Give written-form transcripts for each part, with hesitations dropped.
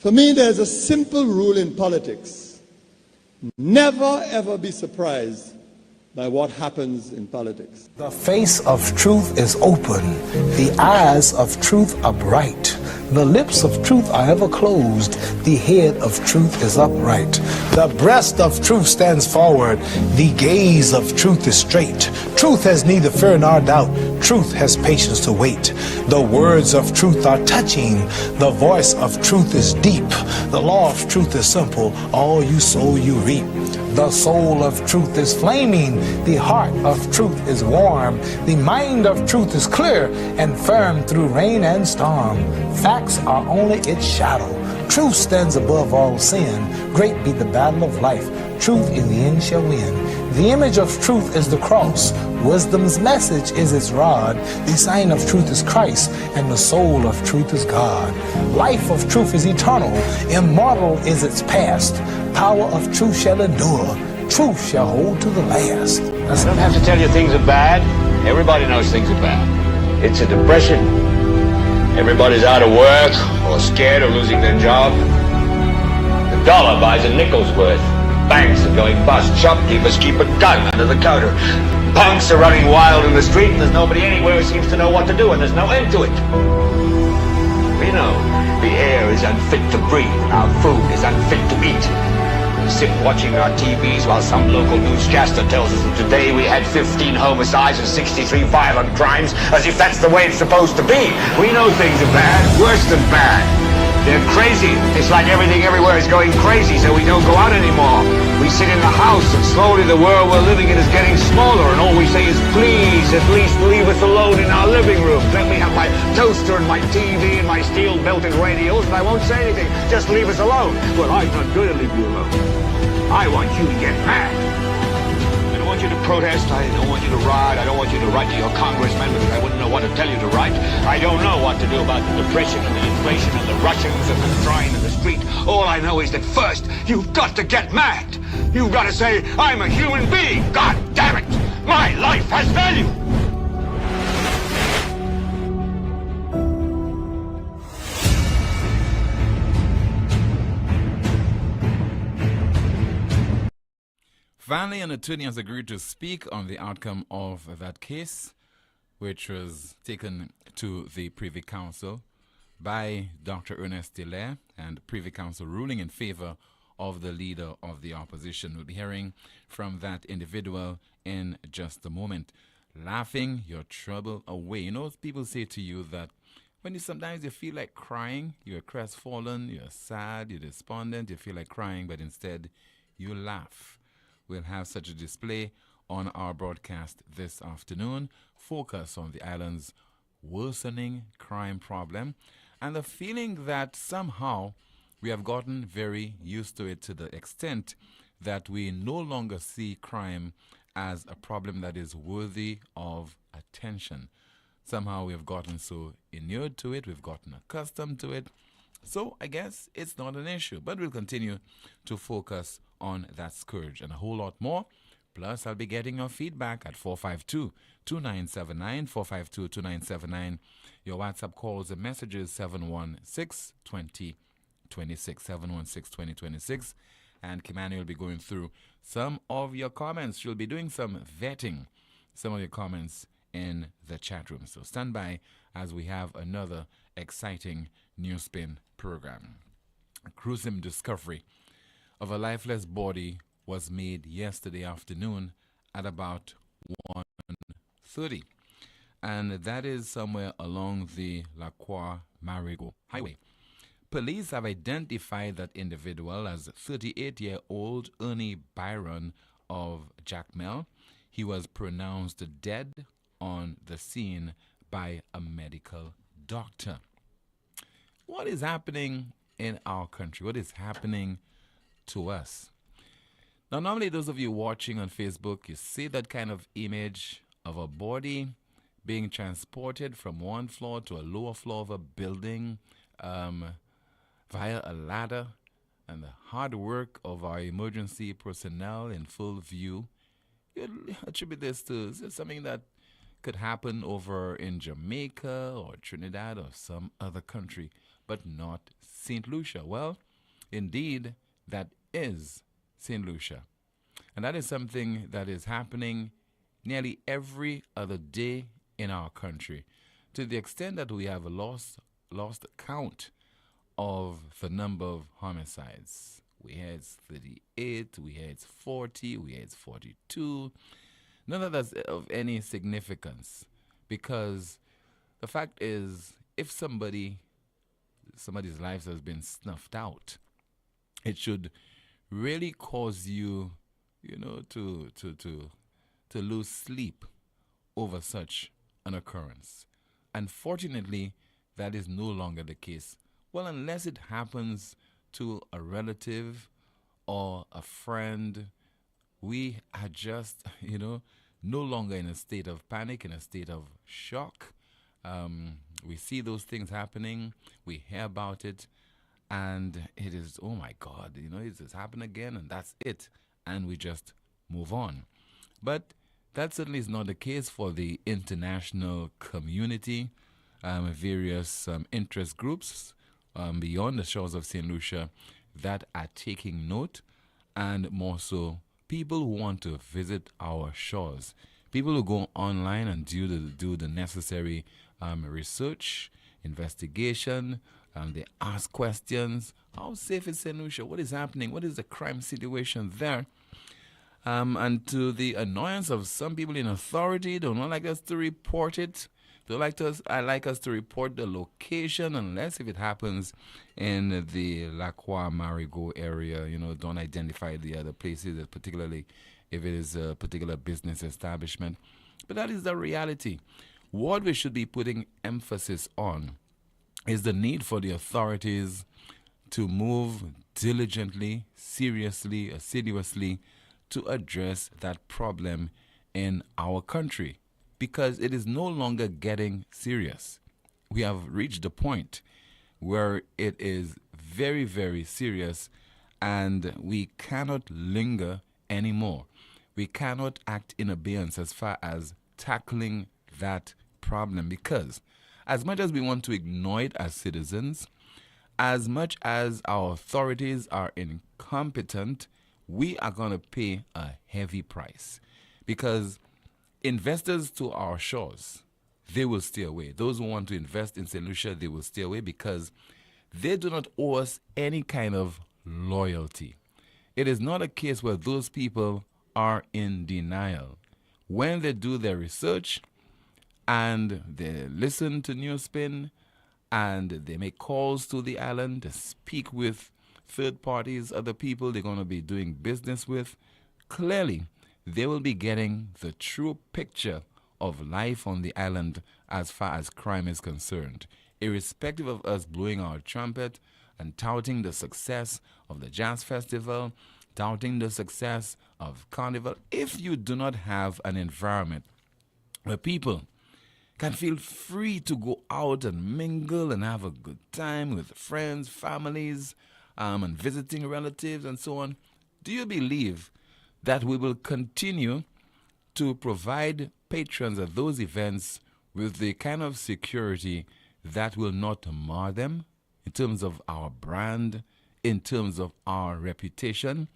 For me, there's a simple rule in politics. Never, ever be surprised by what happens in politics. The face of truth is open. The eyes of truth are bright. The lips of truth are ever closed. The head of truth is upright. The breast of truth stands forward. The gaze of truth is straight. Truth has neither fear nor doubt. Truth has patience to wait. The words of truth are touching. The voice of truth is deep. The law of truth is simple. All you sow, you reap. The soul of truth is flaming. The heart of truth is warm. The mind of truth is clear and firm through rain and storm. Facts are only its shadow. Truth stands above all sin. Great be the battle of life. Truth in the end shall win. The image of truth is the cross. Wisdom's message is its rod. The sign of truth is Christ, and the soul of truth is God. Life of truth is eternal. Immortal is its past. Power of truth shall endure. Truth shall hold to the last. I don't have to tell you things are bad. Everybody knows things are bad. It's a depression. Everybody's out of work or scared of losing their job. The dollar buys a nickel's worth. Banks are going bust. Shopkeepers keep a gun under the counter. Punks are running wild in the street, and there's nobody anywhere who seems to know what to do, and there's no end to it. We know the air is unfit to breathe, and our food is unfit to eat. We sit watching our TVs while some local newscaster tells us that today we had 15 homicides and 63 violent crimes, as if that's the way it's supposed to be. We know things are bad, worse than bad. They're crazy. It's like everything everywhere is going crazy, so we don't go out anymore. We sit in the house, and slowly the world we're living in is getting smaller, and all we say is, please, at least leave us alone in our living room. Let me have my toaster and my TV and my steel-belted radios, and I won't say anything. Just leave us alone. Well, I'm not going to leave you alone. I want you to get mad. I don't want you to protest. I don't want you to riot. I don't want you to write to your congressman because I wouldn't know what to tell you to write. I don't know what to do about the depression and the inflation and the Russians and the crying in the street. All I know is that first, you've got to get mad. You've got to say, I'm a human being. God damn it. My life has value. Finally, an attorney has agreed to speak on the outcome of that case, which was taken to the Privy Council by Dr. Ernest Hilaire, and Privy Council ruling in favor of the leader of the opposition. We'll be hearing from that individual in just a moment. Laughing your trouble away. You know, people say to you that when sometimes you feel like crying, you're crestfallen, you're sad, you're despondent, you feel like crying, but instead you laugh. We'll have such a display on our broadcast this afternoon. Focus on the island's worsening crime problem and the feeling that somehow we have gotten very used to it, to the extent that we no longer see crime as a problem that is worthy of attention. Somehow we have gotten so inured to it, we've gotten accustomed to it. So I guess it's not an issue, but we'll continue to focus on that scourge and a whole lot more. Plus, I'll be getting your feedback at 452-2979, 452-2979. Your WhatsApp calls and messages 716-2026, 716-2026. And Kimani will be going through some of your comments. She'll be doing some vetting, some of your comments in the chat room. So stand by as we have another exciting NewsSpin program. A gruesome discovery of a lifeless body was made yesterday afternoon at about 1:30. And that is somewhere along the La Croix-Marigot Highway. Police have identified that individual as 38-year-old Ernie Byron of Jackmel. He was pronounced dead on the scene by a medical doctor. What is happening in our country? What is happening to us? Now, normally those of you watching on Facebook, you see that kind of image of a body being transported from one floor to a lower floor of a building via a ladder, and the hard work of our emergency personnel in full view. You attribute this to something that could happen over in Jamaica or Trinidad or some other country. but not St. Lucia. Well, indeed, that is St. Lucia. And that is something that is happening nearly every other day in our country, to the extent that we have lost count of the number of homicides. We hear it's 38, we hear it's 40, we hear it's 42. None of that's of any significance, because the fact is, if somebody's life has been snuffed out, it should really cause you, to lose sleep over such an occurrence. Unfortunately, that is no longer the case. Well, unless it happens to a relative or a friend, we are just, no longer in a state of panic, in a state of shock. We see those things happening, we hear about it, and it is, oh my God, it's happened again, and that's it. And we just move on. But that certainly is not the case for the international community, various interest groups beyond the shores of St. Lucia that are taking note, and more so people who want to visit our shores, people who go online and do the necessary research, investigation, they ask questions. How safe is St. Lucia? What is happening? What is the crime situation there? And to the annoyance of some people in authority, they don't like us to report it. They like us to report the location, unless if it happens in the La Croix Marigot area. Don't identify the other places, particularly if it is a particular business establishment. But that is the reality. What we should be putting emphasis on is the need for the authorities to move diligently, seriously, assiduously to address that problem in our country, because it is no longer getting serious. We have reached a point where it is very, very serious, and we cannot linger anymore. We cannot act in abeyance as far as tackling that problem, because as much as we want to ignore it as citizens, as much as our authorities are incompetent, we are going to pay a heavy price, because investors to our shores, they will stay away. Those who want to invest in St. Lucia, they will stay away, because they do not owe us any kind of loyalty. It is not a case where those people are in denial. When they do their research and they listen to NewsSpin and they make calls to the island to speak with third parties, other people they're going to be doing business with, clearly they will be getting the true picture of life on the island as far as crime is concerned. Irrespective of us blowing our trumpet and touting the success of the jazz festival, touting the success of carnival, if you do not have an environment where people can feel free to go out and mingle and have a good time with friends, families, and visiting relatives and so on, do you believe that we will continue to provide patrons at those events with the kind of security that will not mar them in terms of our brand, in terms of our reputation?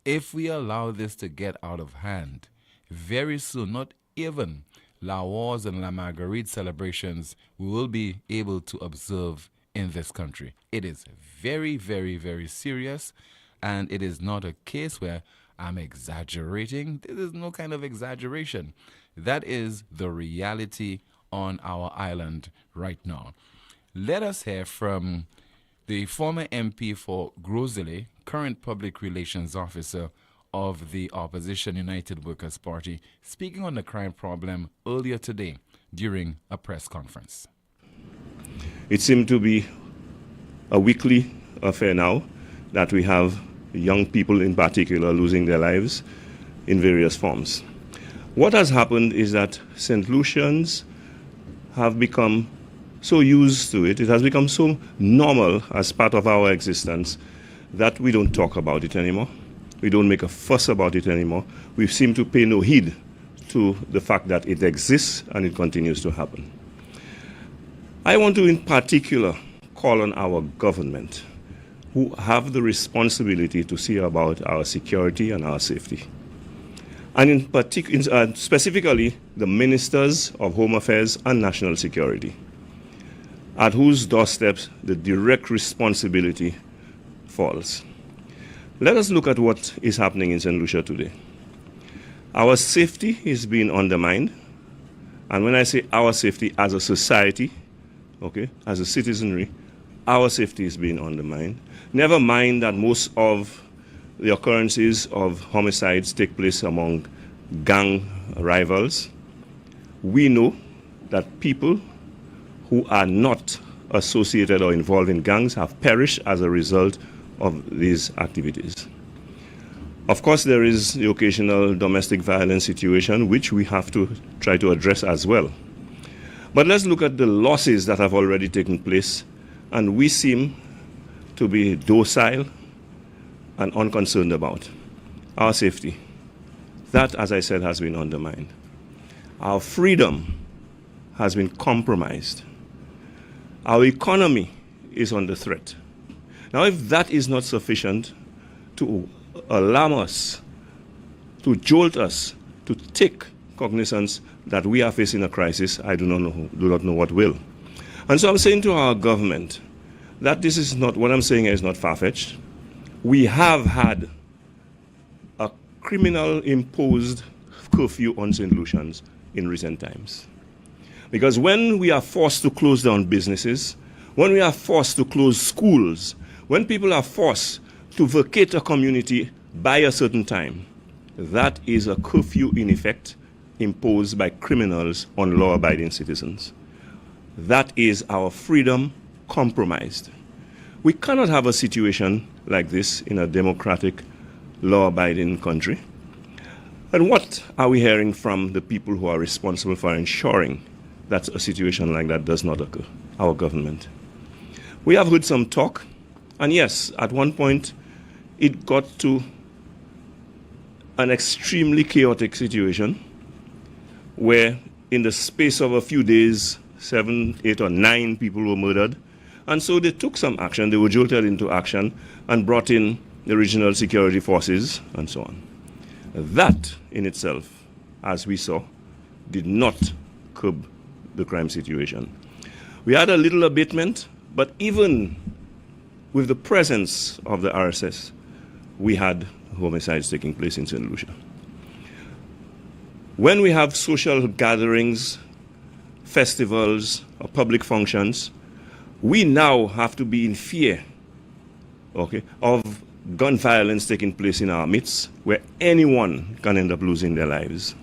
If we allow this to get out of hand, very soon, not even La Wars and La Marguerite celebrations we will be able to observe in this country. It is very, very, very serious, and it is not a case where I'm exaggerating. There is no kind of exaggeration. That is the reality on our island right now. Let us hear from the former MP for Grosile, current public relations officer of the opposition United Workers' Party, speaking on the crime problem earlier today during a press conference. It seemed to be a weekly affair now that we have young people in particular losing their lives in various forms. What has happened is that St. Lucians have become so used to it, it has become so normal as part of our existence that we don't talk about it anymore. We don't make a fuss about it anymore. We seem to pay no heed to the fact that it exists and it continues to happen. I want to in particular call on our government, who have the responsibility to see about our security and our safety. And specifically, the ministers of Home Affairs and National Security, at whose doorsteps the direct responsibility falls. Let us look at what is happening in St. Lucia today. Our safety is being undermined. And when I say our safety as a society, okay, as a citizenry, our safety is being undermined. Never mind that most of the occurrences of homicides take place among gang rivals. We know that people who are not associated or involved in gangs have perished as a result of these activities. Of course, there is the occasional domestic violence situation, which we have to try to address as well. But let's look at the losses that have already taken place, and we seem to be docile and unconcerned about. Our safety, that, as I said, has been undermined. Our freedom has been compromised. Our economy is under threat. Now, if that is not sufficient to alarm us, to jolt us, to take cognizance that we are facing a crisis, I do not know what will. And so I'm saying to our government that this is not, what I'm saying is not far-fetched. We have had a criminal-imposed curfew on St. Lucians in recent times. Because when we are forced to close down businesses, when we are forced to close schools, when people are forced to vacate a community by a certain time, that is a curfew in effect imposed by criminals on law-abiding citizens. That is our freedom compromised. We cannot have a situation like this in a democratic, law-abiding country. And what are we hearing from the people who are responsible for ensuring that a situation like that does not occur? Our government. We have heard some talk, and yes, at one point it got to an extremely chaotic situation where in the space of a few days, 7, 8, or 9 people were murdered. And so they took some action. They were jolted into action and brought in the regional security forces and so on. That in itself, as we saw, did not curb the crime situation. We had a little abatement, but even with the presence of the RSS, we had homicides taking place in St. Lucia. When we have social gatherings, festivals, or public functions, we now have to be in fear, okay, of gun violence taking place in our midst, where anyone can end up losing their lives.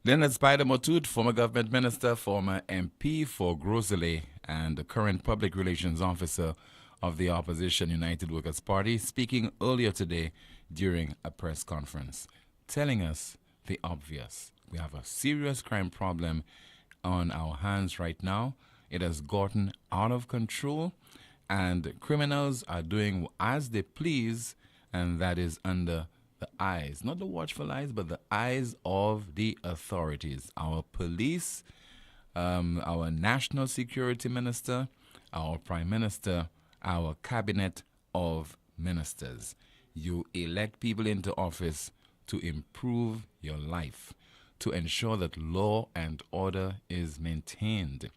Leonard Spider Motut, former government minister, former MP for Grosley, and the current public relations officer of the opposition United Workers' Party, speaking earlier today during a press conference, telling us the obvious. We have a serious crime problem on our hands right now. It has gotten out of control, and criminals are doing as they please, and that is under the eyes, not the watchful eyes, but the eyes of the authorities, our police, our national security minister, our prime minister, our cabinet of ministers. You elect people into office to improve your life, to ensure that law and order is maintained,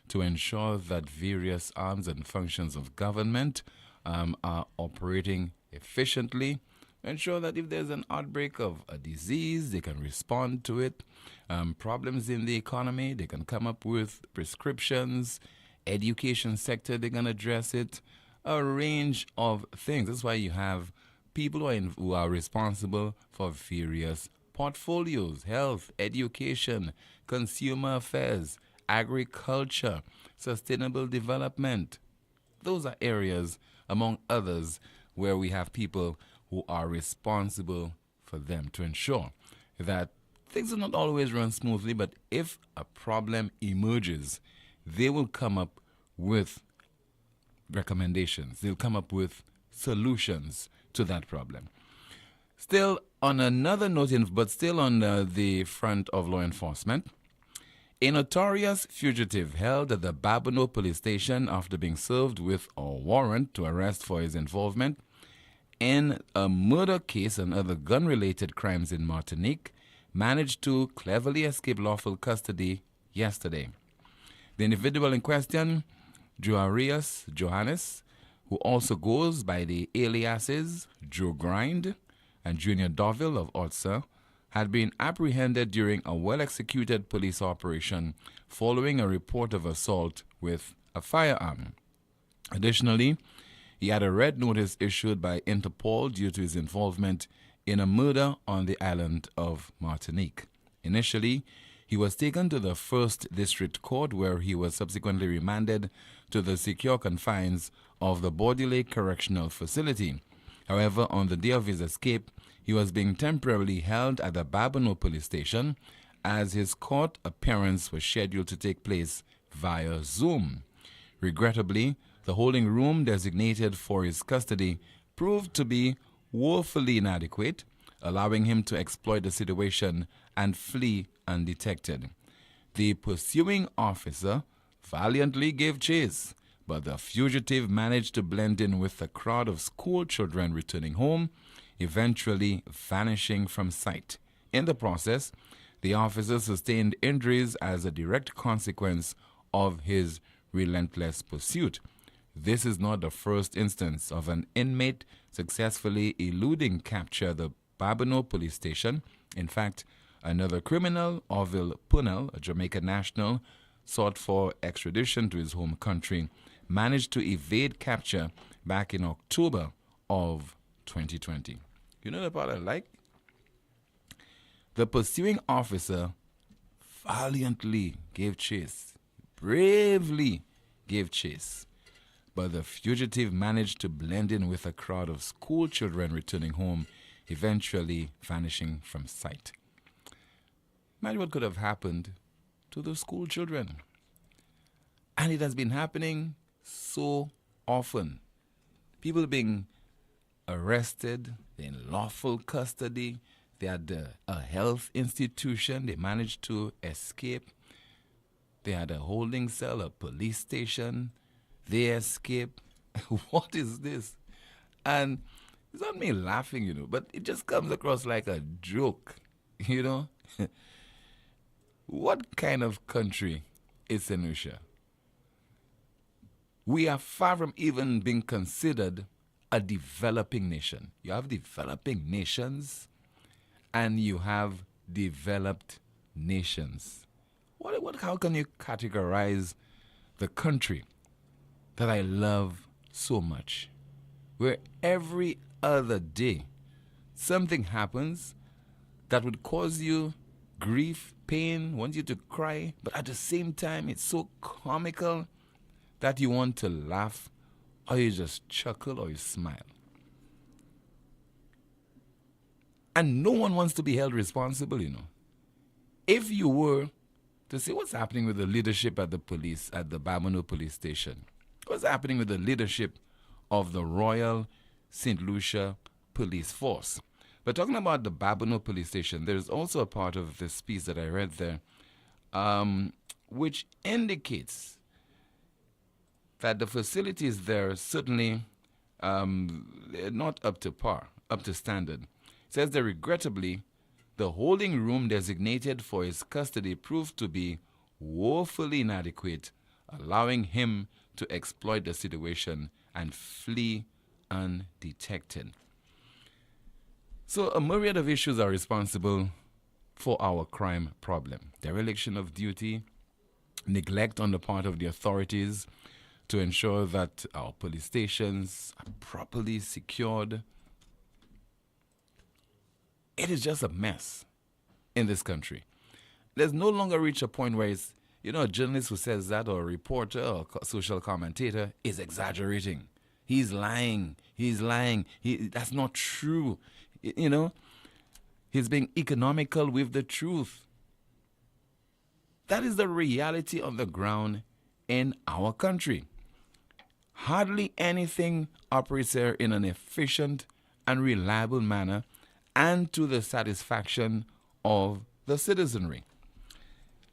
to ensure that various arms and functions of government are operating efficiently, ensure that if there's an outbreak of a disease, they can respond to it. Problems in the economy, they can come up with prescriptions. Education sector, they can address it. A range of things. That's why you have people who are responsible for various portfolios: health, education, consumer affairs, agriculture, sustainable development. Those are areas, among others, where we have people who are responsible for them to ensure that things do not always run smoothly, but if a problem emerges, they will come up with recommendations. They'll come up with solutions to that problem. Still, on another note, but still on the front of law enforcement, A notorious fugitive held at the Babonneau police station after being served with a warrant to arrest for his involvement in a murder case and other gun-related crimes in Martinique managed to cleverly escape lawful custody yesterday. The individual in question, Joarius Johannes, who also goes by the aliases Joe Grind and Junior Doville of Otsa, had been apprehended during a well-executed police operation following a report of assault with a firearm. Additionally, he had a red notice issued by Interpol due to his involvement in a murder on the island of Martinique. Initially, he was taken to the 1st District Court, where he was subsequently remanded to the secure confines of the Bordelais Correctional Facility. However, on the day of his escape, he was being temporarily held at the Babonneau police station as his court appearance was scheduled to take place via Zoom. Regrettably, the holding room designated for his custody proved to be woefully inadequate, allowing him to exploit the situation and flee undetected. The pursuing officer valiantly gave chase, but the fugitive managed to blend in with a crowd of school children returning home, eventually vanishing from sight. In the process, the officer sustained injuries as a direct consequence of his relentless pursuit. This is not the first instance of an inmate successfully eluding capture at the Babonneau police station. In fact, another criminal, Orville Punnell, a Jamaican national, sought for extradition to his home country, managed to evade capture back in October of 2020. You know the part I like? The pursuing officer valiantly gave chase, bravely gave chase, but the fugitive managed to blend in with a crowd of school children returning home, eventually vanishing from sight. Imagine what could have happened to the school children. And it has been happening so often. People being arrested, in lawful custody, they had a health institution, they managed to escape. They had a holding cell, a police station, they escaped. What is this? And it's not me laughing, but it just comes across like a joke, What kind of country is St. Lucia? We are far from even being considered a developing nation. You have developing nations and you have developed nations. How can you categorize the country that I love so much, where every other day something happens that would cause you grief, pain, want you to cry, but at the same time it's so comical that you want to laugh, or you just chuckle, or you smile. And no one wants to be held responsible, If you were to say what's happening with the leadership at the police, at the Babonneau police station, what's happening with the leadership of the Royal St. Lucia Police Force. But talking about the Babonneau police station, there's also a part of this piece that I read there, which indicates that the facilities there are certainly not up to par, up to standard. It says that regrettably, the holding room designated for his custody proved to be woefully inadequate, allowing him to exploit the situation and flee undetected. So a myriad of issues are responsible for our crime problem. Dereliction of duty, neglect on the part of the authorities to ensure that our police stations are properly secured. It is just a mess in this country. There's no longer reached a point where it's, a journalist who says that, or a reporter or social commentator is exaggerating. He's lying. That's not true. He's being economical with the truth. That is the reality on the ground in our country. Hardly anything operates here in an efficient and reliable manner and to the satisfaction of the citizenry.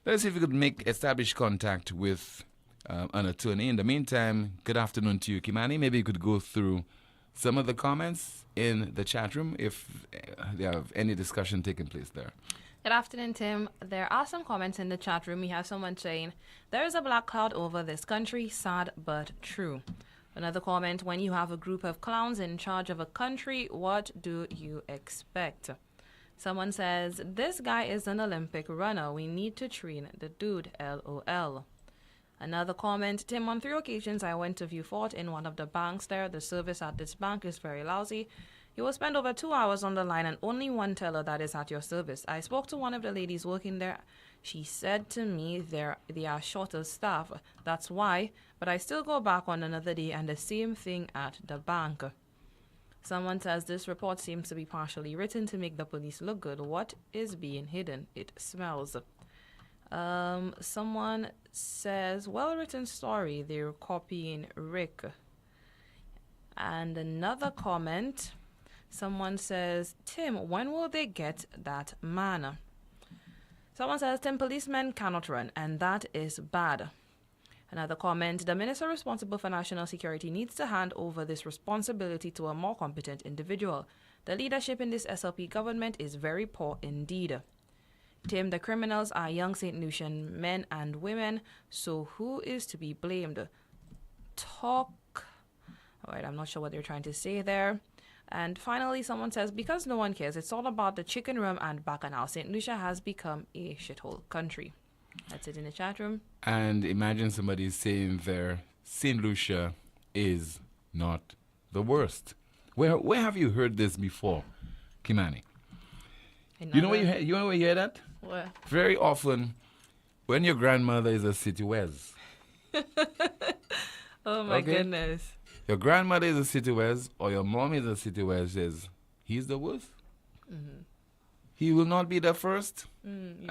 Let's see if we could establish contact with an attorney. In the meantime, good afternoon to you, Kimani. Maybe you could go through some of the comments in the chat room if there have any discussion taking place there. Good afternoon, Tim. There are some comments in the chat room. We have someone saying, there is a black cloud over this country, sad but true. Another comment, when you have a group of clowns in charge of a country, what do you expect? Someone says, this guy is an Olympic runner. We need to train the dude, LOL. Another comment, Tim, on 3 occasions I went to view Fort in one of the banks there. The service at this bank is very lousy. You will spend over 2 hours on the line and only one teller that is at your service. I spoke to one of the ladies working there. She said to me they are short of staff. That's why. But I still go back on another day and the same thing at the bank. Someone says this report seems to be partially written to make the police look good. What is being hidden? It smells. Someone says, well-written story. They're copying Rick. And another comment. Someone says, Tim, when will they get that man? Someone says, Tim, policemen cannot run, and that is bad. Another comment, the minister responsible for national security needs to hand over this responsibility to a more competent individual. The leadership in this SLP government is very poor indeed. Tim, the criminals are young St. Lucian men and women, so who is to be blamed? All right, I'm not sure what they're trying to say there. And finally, someone says, because no one cares, it's all about the chicken room and bacchanal. St. Lucia has become a shithole country. That's it in the chat room. And imagine somebody saying there, St. Lucia is not the worst. Where have you heard this before, Kimani? You know where you hear that? Where? Very often, when your grandmother is a city west. Oh my goodness. Your grandmother is a city west or your mom is a city west, says he's the worst. Mm-hmm. He will not be the first and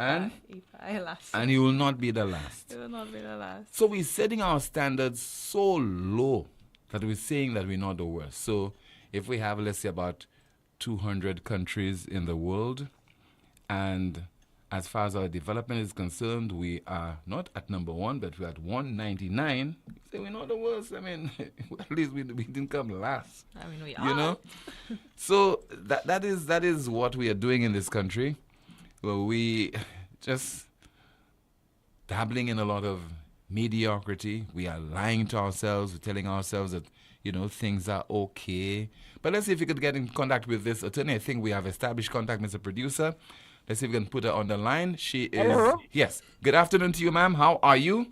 he will not be the last. He will not be the last. So we're setting our standards so low that we're saying that we're not the worst. So if we have, let's say, about 200 countries in the world, and as far as our development is concerned, we are not at number 1, but we're at 199. So we're not the worst. I mean, at least we didn't come last. I mean, we are. You know? So that is what we are doing in this country. Well, we just dabbling in a lot of mediocrity. We are lying to ourselves. We're telling ourselves that, things are okay. But let's see if we could get in contact with this attorney. I think we have established contact, Mr. Producer. Let's see if we can put her on the line. She is... Hello? Yes. Good afternoon to you, ma'am. How are you?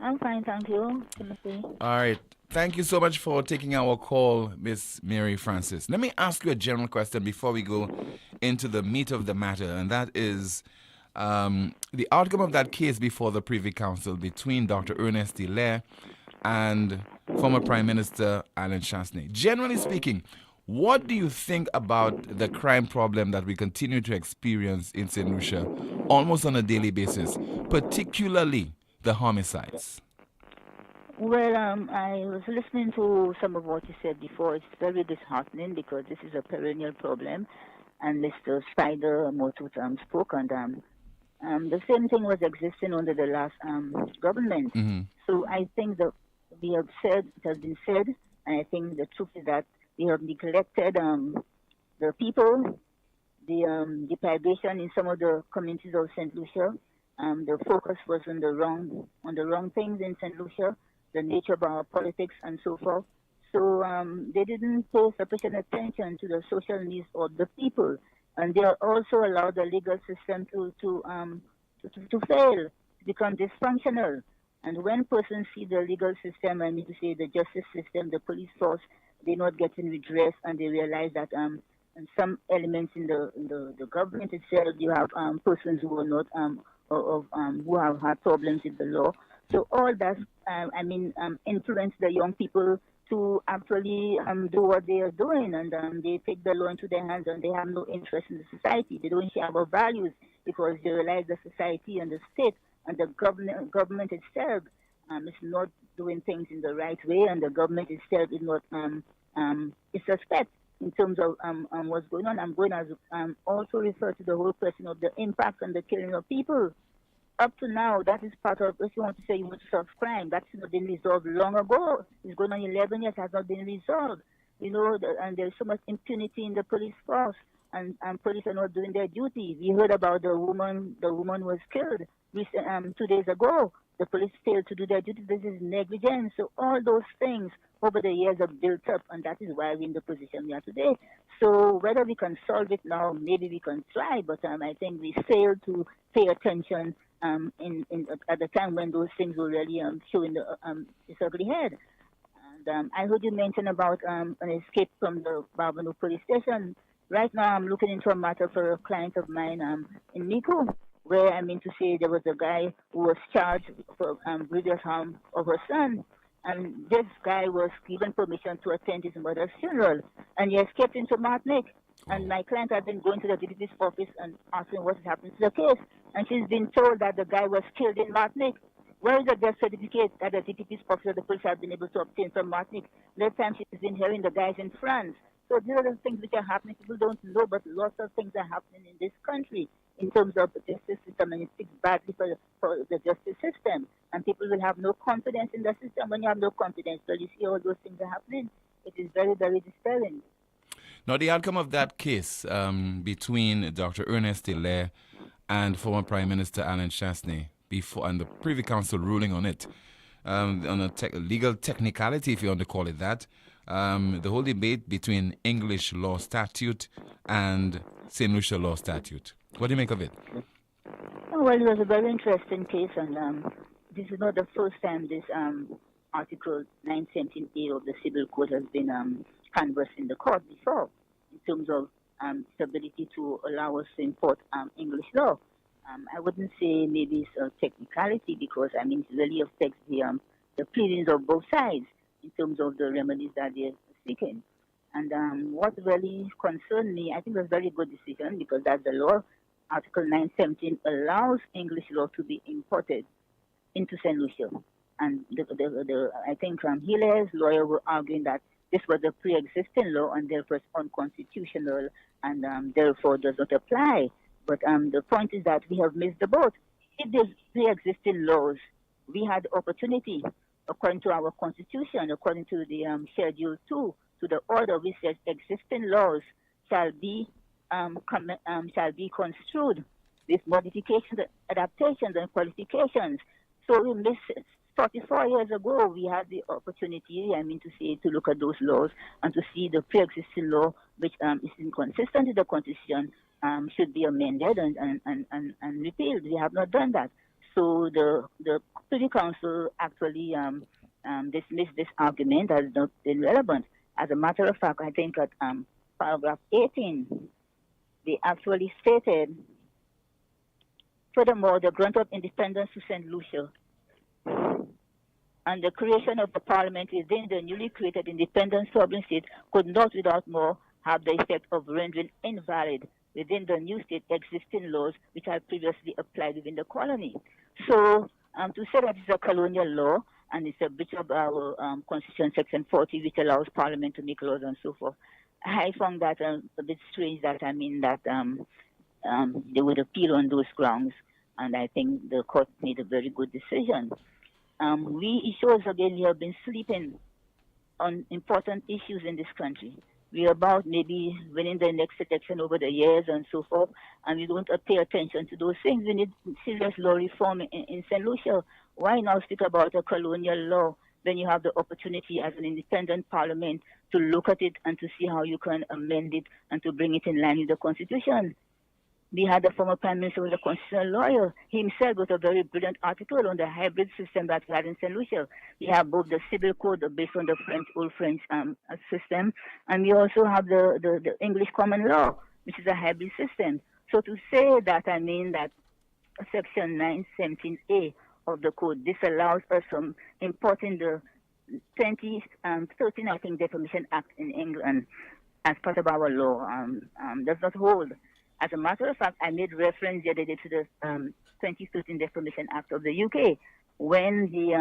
I'm fine, thank you, Timothy. All right. Thank you so much for taking our call, Miss Mary Francis. Let me ask you a general question before we go into the meat of the matter, and that is the outcome of that case before the Privy Council between Dr. Ernest Hilaire and former Prime Minister Alan Chastanet. Generally speaking, what do you think about the crime problem that we continue to experience in St. Lucia almost on a daily basis, particularly the homicides? Well, I was listening to some of what you said before. It's very disheartening because this is a perennial problem. And Mr. Spider Motut spoke, and the same thing was existing under the last government. Mm-hmm. So I think that it has been said, and I think the truth is that we have neglected the people, the deprivation in some of the communities of St. Lucia. The focus was on the wrong things in St. Lucia, the nature of our politics and so forth. So they didn't pay sufficient attention to the social needs of the people, and they also allowed the legal system to fail, to become dysfunctional. And when persons see the legal system, I mean to say the justice system, the police force, they're not getting redress, and they realize that in some elements in the government itself, you have persons who are not who have had problems with the law. So all that, influence the young people to actually do what they are doing, and they take the law into their hands, and they have no interest in the society. They don't share our values because they realize the society and the state and the government itself is not doing things in the right way, and the government itself is not is suspect in terms of what's going on. I'm going to also refer to the whole question of the impact on the killing of people. up to now, that is part of, if you want to say you want to solve crime, that's not been resolved long ago. It's going on 11 years, has not been resolved. You know, and there's so much impunity in the police force, and police are not doing their duty. We heard about the woman was killed 2 days ago. The police failed to do their duty. This is negligence. So all those things over the years have built up, and that is why we're in the position we are today. So whether we can solve it now, maybe we can try, but I think we failed to pay attention at the time when those things were really showing its ugly head. And I heard you mention about an escape from the Barbano police station. Right now, I'm looking into a matter for a client of mine in Mico, where I mean to say there was a guy who was charged for grievous harm of her son. And this guy was given permission to attend his mother's funeral, and he escaped into Martinique. And my client has been going to the DPP's office and asking what has happened to the case. And she's been told that the guy was killed in Martinique. Where is the death certificate that the DPP's officer, the police, have been able to obtain from Martinique? Last time she's been hearing the guys in France. So these are the things which are happening. People don't know, but lots of things are happening in this country in terms of the justice system, and it speaks badly for the justice system. And people will have no confidence in the system. When you have no confidence, so you see all those things are happening. It is very, very disturbing. Now, the outcome of that case between Dr. Ernest Hilaire and former Prime Minister Alan Chasney, before and the Privy Council ruling on it, on a legal technicality, if you want to call it that, the whole debate between English law statute and St. Lucia law statute. What do you make of it? Oh, well, it was a very interesting case, and this is not the first time this Article 917A of the Civil Code has been canvassed in the court before, in terms of its ability to allow us to import English law. I wouldn't say maybe it's a technicality, because I mean it really affects the pleadings of both sides in terms of the remedies that they're seeking. And what really concerned me, I think it was a very good decision, because that's the law. Article 917 allows English law to be imported into St. Lucia. And I think Hilaire's lawyer were arguing that this was a pre-existing law and therefore it's unconstitutional and therefore does not apply. But the point is that we have missed the boat. If there's pre-existing laws, we had opportunity, according to our constitution, according to the Schedule 2, to the order which says existing laws shall be construed with modifications, adaptations, and qualifications. So we missed it. 44 years ago, we had the opportunity, to look at those laws and to see the pre-existing law, which is inconsistent with the Constitution, should be amended and repealed. We have not done that. So the Privy Council actually dismissed this argument as not been relevant. As a matter of fact, I think at paragraph 18, they actually stated, furthermore, the grant of independence to St. Lucia and the creation of the parliament within the newly created independent sovereign state could not without more have the effect of rendering invalid within the new state existing laws which had previously applied within the colony. So to say that it's a colonial law and it's a breach of our Constitution Section 40, which allows Parliament to make laws and so forth, I found that a bit strange that they would appeal on those grounds, and I think the court made a very good decision. We issuers again have been sleeping on important issues in this country. We're about maybe winning the next election over the years and so forth, and we don't pay attention to those things. We need serious law reform in St. Lucia. Why now speak about a colonial law when you have the opportunity as an independent parliament to look at it and to see how you can amend it and to bring it in line with the Constitution? We had the former Prime Minister who was a constitutional lawyer. He himself wrote a very brilliant article on the hybrid system that we had in St. Lucia. We have both the civil code based on the old French system, and we also have the English common law, which is a hybrid system. So to say that, that Section 917A of the code disallows us from importing the 2013, I think, Defamation Act in England as part of our law does not hold. As a matter of fact, I made reference the other day to the 2013 Defamation Act of the UK when the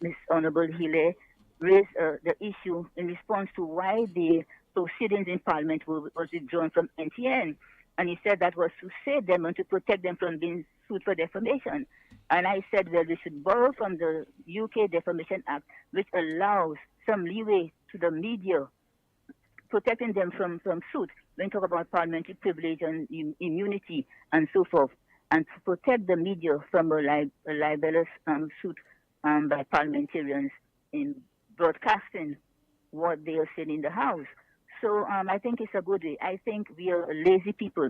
Miss Honourable Hilaire raised the issue in response to why the proceedings in Parliament was withdrawn from NTN. And he said that was to save them and to protect them from being sued for defamation. And I said, well, we should borrow from the UK Defamation Act, which allows some leeway to the media, protecting them from suit when you talk about parliamentary privilege and immunity and so forth, and to protect the media from a libelous suit by parliamentarians in broadcasting what they are saying in the House. So I think it's a good way. I think we are lazy people.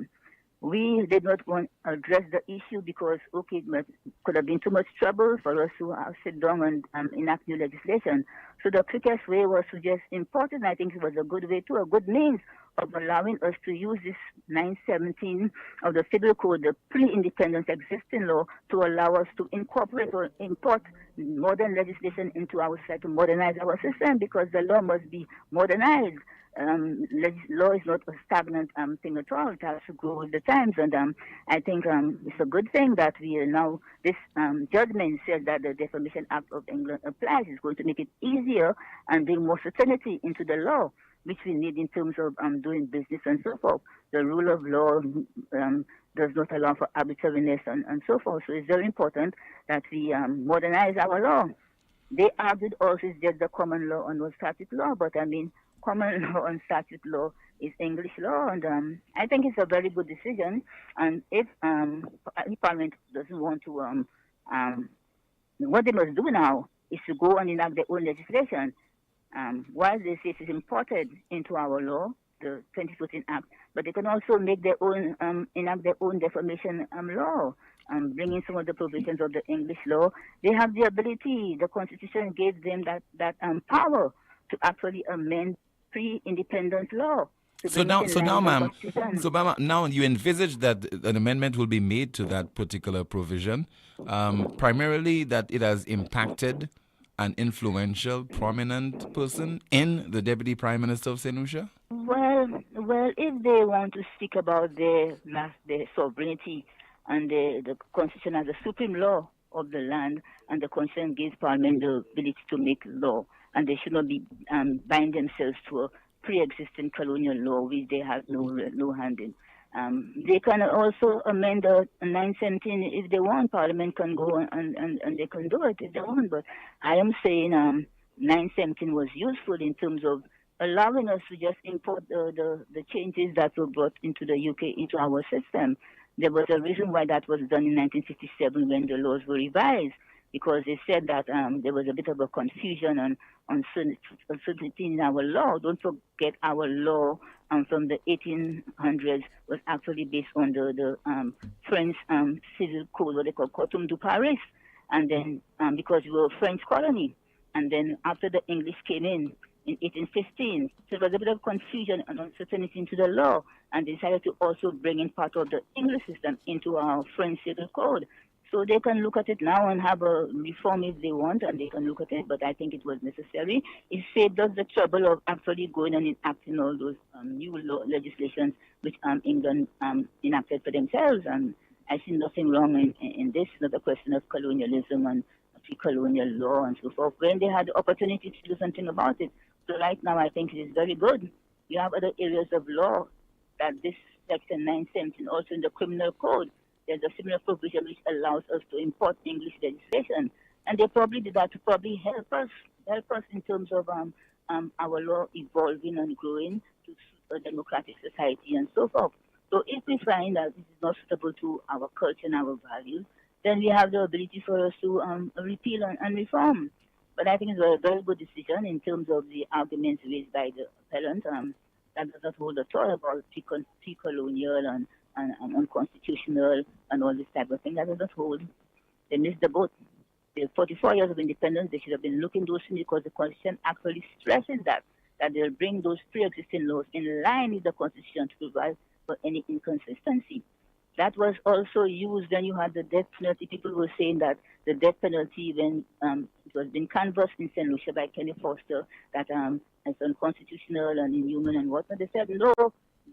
We did not want to address the issue because, okay, it could have been too much trouble for us to sit down and enact new legislation. So the quickest way was to just import it, and I think it was a good way too, a good means of allowing us to use this 917 of the Federal Code, the pre-independence existing law, to allow us to incorporate or import modern legislation into our society to modernize our system, because the law must be modernized. Law is not a stagnant thing at all. It has to grow with the times, and I think it's a good thing that we are now, this judgment says that the Defamation Act of England applies. It's going to make it easier and bring more certainty into the law, which we need in terms of doing business and so forth. The rule of law does not allow for arbitrariness and so forth. So it's very important that we modernize our law. They argued also it's just the common law and no statute law, but I mean, common law and statute law is English law, and I think it's a very good decision. And if Parliament doesn't want to, what they must do now is to go and enact their own legislation. While they say it is imported into our law, the 2014 Act, but they can also make their own, enact their own defamation law, bringing some of the provisions of the English law. They have the ability. The Constitution gave them that power to actually amend pre-independence law. Now, now you envisage that an amendment will be made to that particular provision, primarily that it has impacted an influential, prominent person in the Deputy Prime Minister of St. Lucia? Well, if they want to speak about their sovereignty and the Constitution as the supreme law of the land, and the Constitution gives Parliament the ability to make law, and they should not be bind themselves to a pre-existing colonial law which they have no hand in. They can also amend the 917 if they want. Parliament can go and they can do it if they want. But I am saying 917 was useful in terms of allowing us to just import the changes that were brought into the UK into our system. There was a reason why that was done in 1957 when the laws were revised, because they said that there was a bit of a confusion on uncertainty in our law. Don't forget our law from the 1800s was actually based on the French civil code, what they call Coutume de Paris, and then because we were a French colony, and then after the English came in 1815, so there was a bit of confusion and uncertainty into the law, and they decided to also bring in part of the English system into our French civil code. So they can look at it now and have a reform if they want, and they can look at it, but I think it was necessary. It saved us the trouble of actually going and enacting all those new legislations which England enacted for themselves, and I see nothing wrong in this. It's not a question of colonialism and pre-colonial law and so forth, when they had the opportunity to do something about it. So right now I think it is very good. You have other areas of law that this section 917, also in the criminal code, there's a similar provision which allows us to import English legislation, and they probably did that to probably help us in terms of our law evolving and growing to suit a democratic society and so forth. So if we find that this is not suitable to our culture and our values, then we have the ability for us to repeal and reform. But I think it's a very good decision in terms of the arguments raised by the appellant. That does not hold at all about pre-colonial and unconstitutional and all this type of thing. That does not hold. They missed the boat. The 44 years of independence, they should have been looking those things, because the Constitution actually stresses that they'll bring those pre-existing laws in line with the Constitution to provide for any inconsistency. That was also used when you had the death penalty. People were saying that the death penalty, when it was being canvassed in St. Lucia by Kenny Foster, that it's unconstitutional and inhuman and whatnot. They said, no,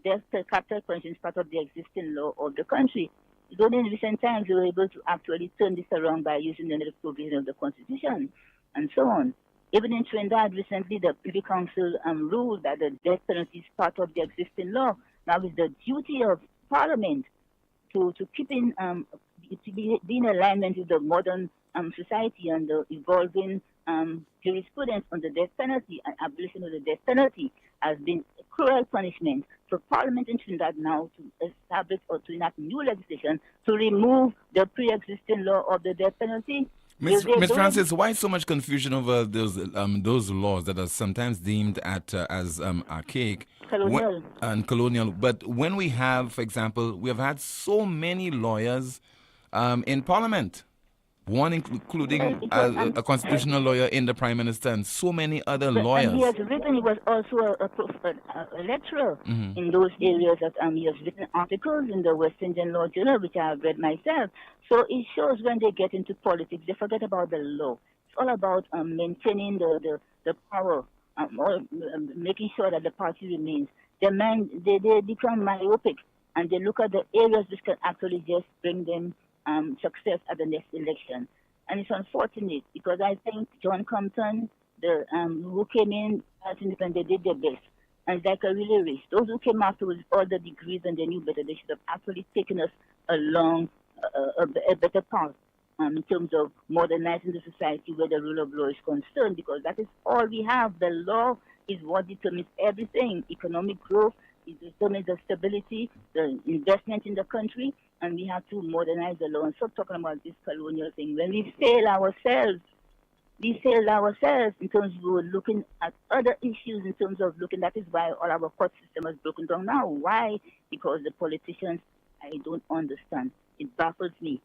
death capital punishment is part of the existing law of the country. Though in recent times, we were able to actually turn this around by using the provision of the Constitution and so on. Even in Trinidad, recently, the Privy Council ruled that the death penalty is part of the existing law. Now it's the duty of Parliament to keep in to be in alignment with the modern society and the evolving jurisprudence on the death penalty and abolition of the death penalty has been a cruel punishment. So Parliament in Trinidad now to establish or to enact new legislation to remove the pre-existing law of the death penalty. Ms. Francis, why so much confusion over those laws that are sometimes deemed as archaic and colonial? But when we have, for example, we have had so many lawyers in Parliament, one including a constitutional lawyer in the Prime Minister and so many other lawyers. And he has written, he was also a lecturer in those areas. That he has written articles in the West Indian Law Journal, which I have read myself. So it shows when they get into politics, they forget about the law. It's all about maintaining the power, or making sure that the party remains. They become myopic, and they look at the areas which can actually just bring them success at the next election. And it's unfortunate because I think John Compton, who came in as independent, they did their best. And it's like a relay race. Those who came after with all the degrees and they knew better, they should have actually taken us along a better path in terms of modernizing the society where the rule of law is concerned, because that is all we have. The law is what determines everything. Economic growth, it determines the stability, the investment in the country, and we have to modernize the law and stop talking about this colonial thing. When we fail ourselves in terms of looking at other issues, in terms of looking, that is why all our court system is broken down now. Why? Because the politicians, I don't understand. It baffles me.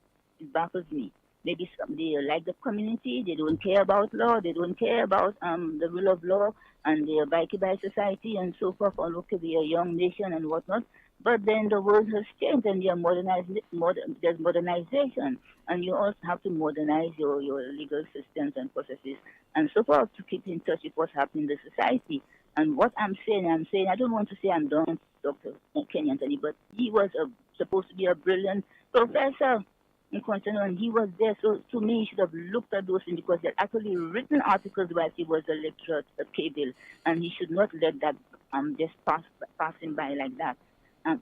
Maybe they like the community, they don't care about law, they don't care about the rule of law, and they are by society and so forth, or look, we are a young nation and whatnot. But then the world has changed and there's modernization. And you also have to modernize your legal systems and processes and so forth to keep in touch with what's happening in the society. And what I'm saying, I don't want to say I'm done, Dr. Kenny Anthony, but he was supposed to be a brilliant professor in Continental, and he was there. So to me, he should have looked at those things because he had actually written articles while he was a lecturer at Cable, and he should not let that just pass him by like that.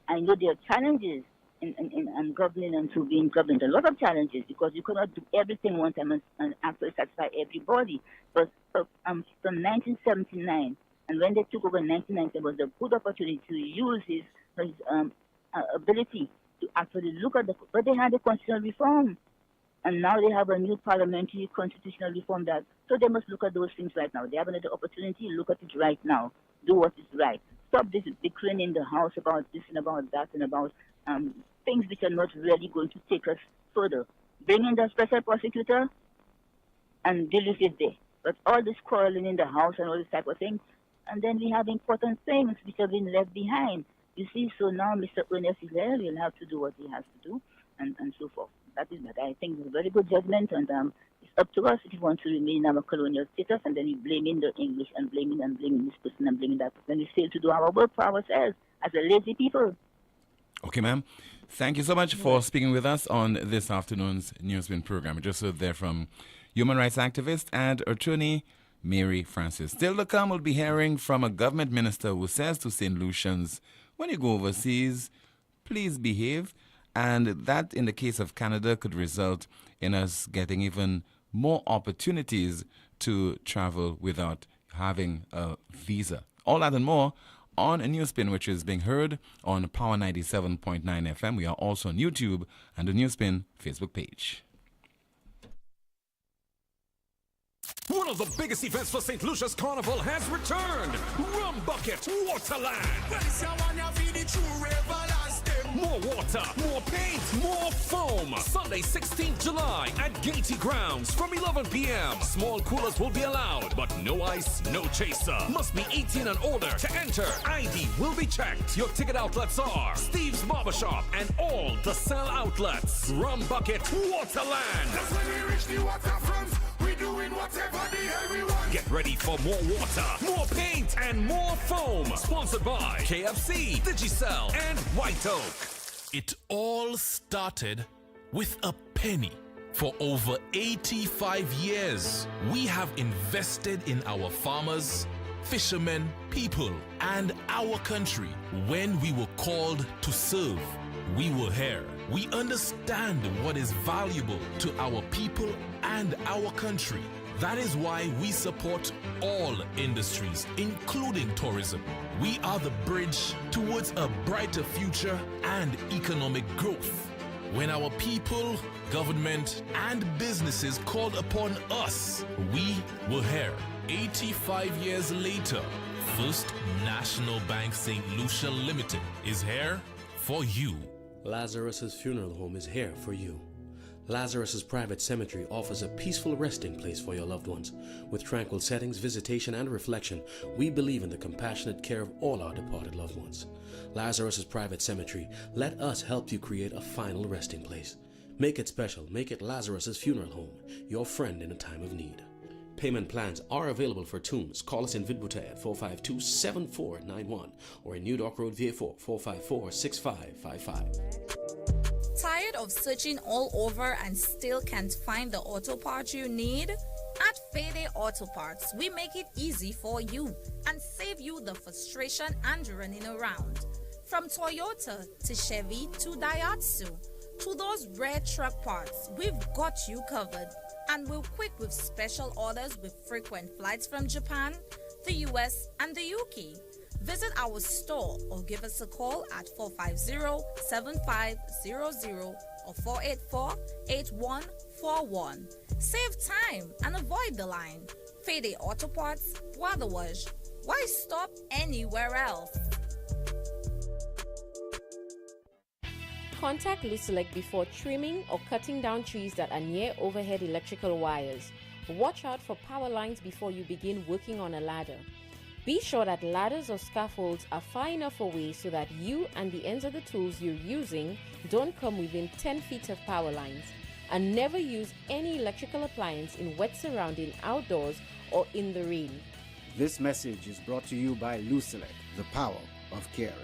I know there are challenges in governing and to being governed, a lot of challenges, because you cannot do everything one time and actually satisfy everybody. But from 1979, and when they took over in 1990, it was a good opportunity to use his ability to actually look at but they had a constitutional reform, and now they have a new parliamentary constitutional reform so they must look at those things right now. They have another opportunity, look at it right now, do what is right. Stop this bickering in the House about this and about that and about things which are not really going to take us further. Bring in the special prosecutor and deal with it there. But all this quarreling in the House and all this type of thing, and then we have important things which have been left behind. You see, so now Mr. Ernest Hilaire will have to do what he has to do and so forth. That is what I think is a very good judgment, and it's up to us if we want to remain in our colonial status, and then we blaming the English and blaming this person and blaming that person. We fail to do our work for ourselves as a lazy people. Okay, ma'am. Thank you so much for speaking with us on this afternoon's NewsSpin program. We just heard there from human rights activist and attorney Mary Francis. Still to come, we'll be hearing from a government minister who says to St. Lucians, when you go overseas, please behave. And that, in the case of Canada, could result in us getting even more opportunities to travel without having a visa. All that and more on a NewsSpin, which is being heard on Power 97.9 FM. We are also on YouTube and the NewsSpin Facebook page. One of the biggest events for St. Lucia's Carnival has returned. Rum Bucket Waterland. More water, more paint, more foam. Sunday, 16th July at Gaiety Grounds from 11 p.m. Small coolers will be allowed, but no ice, no chaser. Must be 18 and older to enter. ID will be checked. Your ticket outlets are Steve's Barbershop and all the sell outlets. Rum Bucket Waterland. That's when we reach the waterfront. We doing whatever the hell we want. Get ready for more water, more paint, and more foam. Sponsored by KFC, Digicel, and White Oak. It all started with a penny. For over 85 years, we have invested in our farmers, fishermen, people, and our country. When we were called to serve, we were here. We understand what is valuable to our people and our country. That is why we support all industries, including tourism. We are the bridge towards a brighter future and economic growth. When our people, government, and businesses called upon us, we were here. 85 years later, First National Bank St. Lucia Limited is here for you. Lazarus's Funeral Home is here for you. Lazarus's Private Cemetery offers a peaceful resting place for your loved ones. With tranquil settings, visitation, and reflection, we believe in the compassionate care of all our departed loved ones. Lazarus's Private Cemetery, let us help you create a final resting place. Make it special. Make it Lazarus's Funeral Home, your friend in a time of need. Payment plans are available for tombs. Call us in Vidbuta at 452-7491 or in New Dock Road, VA4, 454-6555. Tired of searching all over and still can't find the auto parts you need? At Fayday Auto Parts, we make it easy for you and save you the frustration and running around. From Toyota to Chevy to Daihatsu to those rare truck parts, we've got you covered. And we're quick with special orders with frequent flights from Japan, the US, and the UK. Visit our store or give us a call at 450-7500 or 484-8141. Save time and avoid the line. Fayday Auto Parts, Wadawaj. Why stop anywhere else? Contact Lucelec before trimming or cutting down trees that are near overhead electrical wires. Watch out for power lines before you begin working on a ladder. Be sure that ladders or scaffolds are far enough away so that you and the ends of the tools you're using don't come within 10 feet of power lines. And never use any electrical appliance in wet surrounding outdoors or in the rain. This message is brought to you by Lucelec, the power of caring.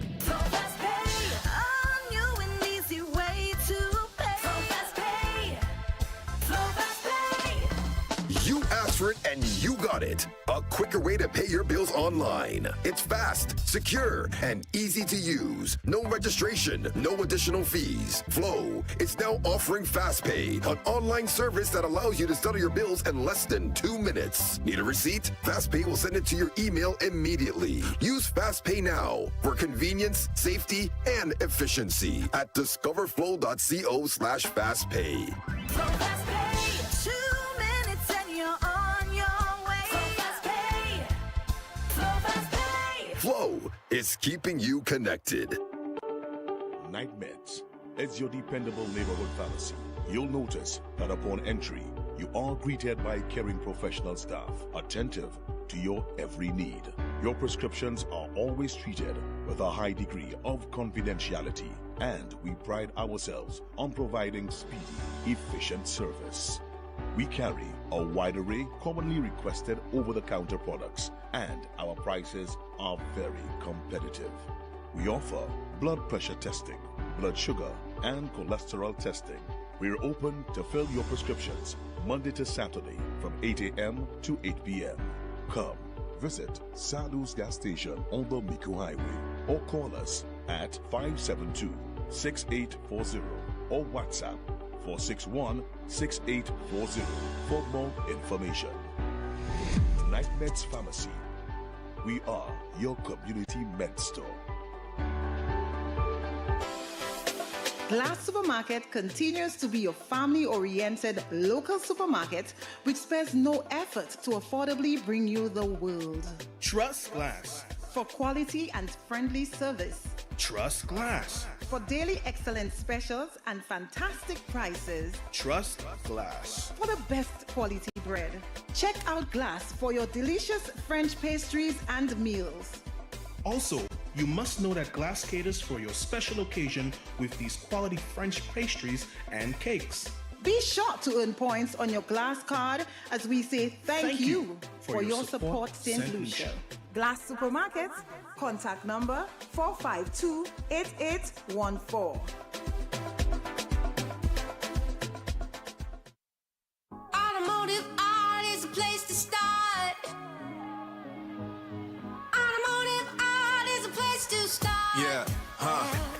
You asked for it and you got it. A quicker way to pay your bills online. It's fast, secure, and easy to use. No registration, no additional fees. Flow is now offering FastPay, an online service that allows you to settle your bills in less than 2 minutes. Need a receipt? FastPay will send it to your email immediately. Use FastPay now for convenience, safety, and efficiency at discoverflow.co/fastpay. Flow is keeping you connected. Night Meds is your dependable neighborhood pharmacy. You'll notice that upon entry, you are greeted by caring professional staff, attentive to your every need. Your prescriptions are always treated with a high degree of confidentiality, and we pride ourselves on providing speedy, efficient service. We carry a wide array commonly requested over-the-counter products, and our prices are very competitive. We offer blood pressure testing, blood sugar, and cholesterol testing. We're open to fill your prescriptions Monday to Saturday from 8 a.m. to 8 p.m. Come visit Sadu's gas station on the Miku Highway or call us at 572-6840 or WhatsApp 461-6840 for more information. Night Meds Pharmacy. We are your community med store. Glass Supermarket continues to be your family-oriented local supermarket which spares no effort to affordably bring you the world. Trust Glass. For quality and friendly service. Trust Glass. For daily excellent specials and fantastic prices. Trust Glass. For the best quality bread. Check out Glass for your delicious French pastries and meals. Also, you must know that Glass caters for your special occasion with these quality French pastries and cakes. Be sure to earn points on your Glass card as we say thank you for your support, St. Lucia. Glass Supermarket, contact number 452-8814. Automotive art is a place to start. Automotive art is a place to start. Yeah,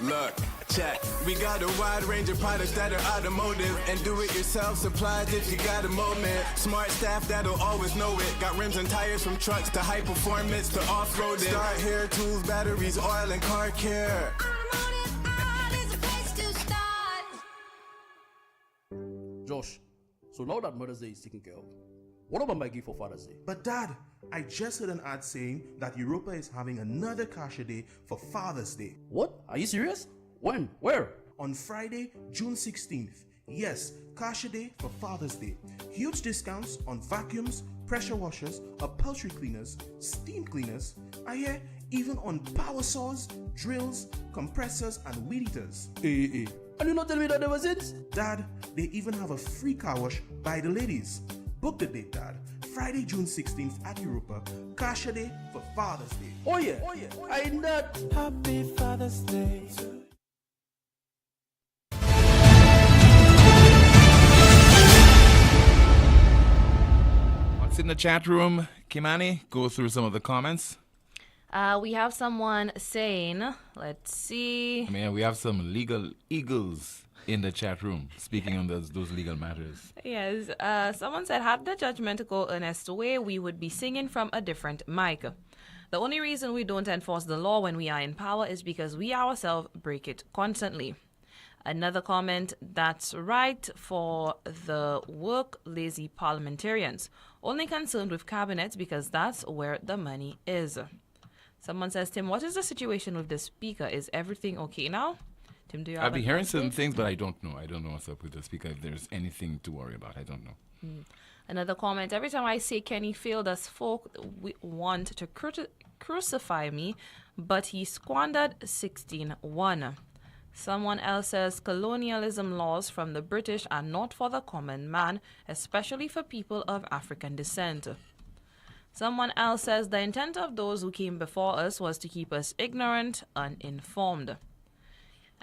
look. Check. We got a wide range of products that are automotive and do-it-yourself supplies if you got a moment. Smart staff that'll always know it. Got rims and tires from trucks to high performance to off-roading. Start hair tools, batteries, oil, and car care. Josh, so now that Mother's Day is taken care of, what about my gift for Father's Day? But Dad, I just heard an ad saying that Europa is having another Kasha Day for Father's Day. What? Are you serious? When? Where? On Friday, June 16th. Yes, Kasha Day for Father's Day. Huge discounts on vacuums, pressure washers, upholstery cleaners, steam cleaners, I hear even on power saws, drills, compressors, and weed eaters. And you not tell me that there was it? Dad, they even have a free car wash by the ladies. Book the date, Dad. Friday, June 16th at Europa. Kasha Day for Father's Day. Oh yeah. I not. Happy Father's Day. What's in the chat room? Kimani, go through some of the comments. We have someone saying, let's see. I mean, we have some legal eagles in the chat room speaking on those legal matters. Yes, someone said, had the judgment go Ernest way, we would be singing from a different mic. The only reason we don't enforce the law when we are in power is because we ourselves break it constantly. Another comment, that's right for the work lazy parliamentarians, only concerned with cabinets because that's where the money is. Someone says, Tim, what is the situation with the speaker? Is everything okay now? Tim, do you have I've been hearing update? certain things, but I don't know. I don't know what's up with the speaker. If there's anything to worry about, I don't know. Another comment, every time I say Kenny failed us, folk want to crucify me, but he squandered 16-1. Someone else says colonialism laws from the British are not for the common man, especially for people of African descent. Someone else says the intent of those who came before us was to keep us ignorant, uninformed.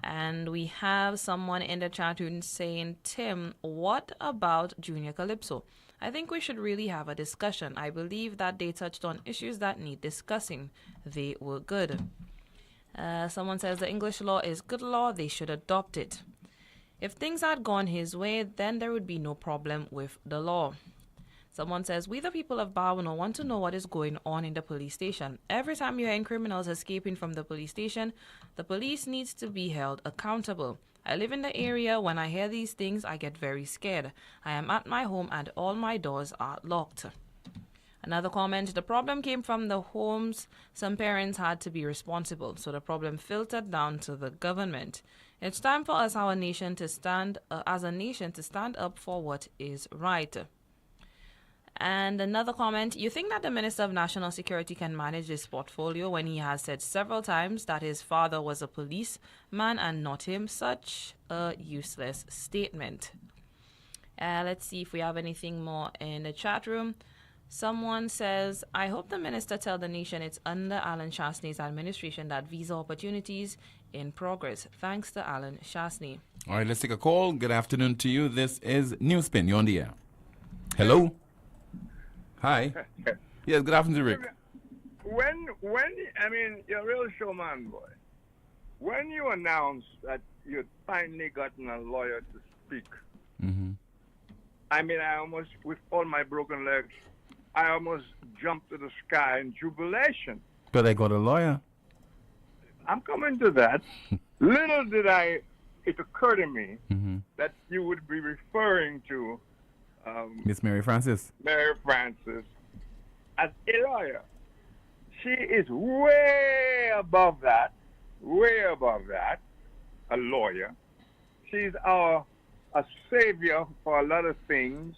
And we have someone in the chat room saying, Tim, what about Junior Calypso? I think we should really have a discussion. I believe that they touched on issues that need discussing. They were good. Someone says the English law is good law. They should adopt it. If things had gone his way, then there would be no problem with the law. Someone says, we the people of Barwano want to know what is going on in the police station. Every time you're hearing criminals escaping from the police station, the police needs to be held accountable. I live in the area. When I hear these things, I get very scared. I am at my home and all my doors are locked. Another comment, the problem came from the homes. Some parents had to be responsible, so the problem filtered down to the government. It's time for us, our nation, to stand as a nation to stand up for what is right. And another comment, you think that the Minister of National Security can manage his portfolio when he has said several times that his father was a policeman and not him? Such a useless statement. Let's see if we have anything more in the chat room. Someone says, I hope the minister tell the nation it's under Alan Shastney's administration that visa opportunities in progress. Thanks to Alan Shastney. All right, let's take a call. Good afternoon to you. This is NewsSpin. You're on the air. Hello? Hi. Yes, good afternoon, Rick. When I mean, you're a real showman, boy. When you announced that you'd finally gotten a lawyer to speak, I mean, I almost, with all my broken legs, I almost jumped to the sky in jubilation. But I got a lawyer. I'm coming to that. Little did it occur to me that you would be referring to Miss Mary Francis. Mary Francis as a lawyer. She is way above that, a lawyer. She's a savior for a lot of things.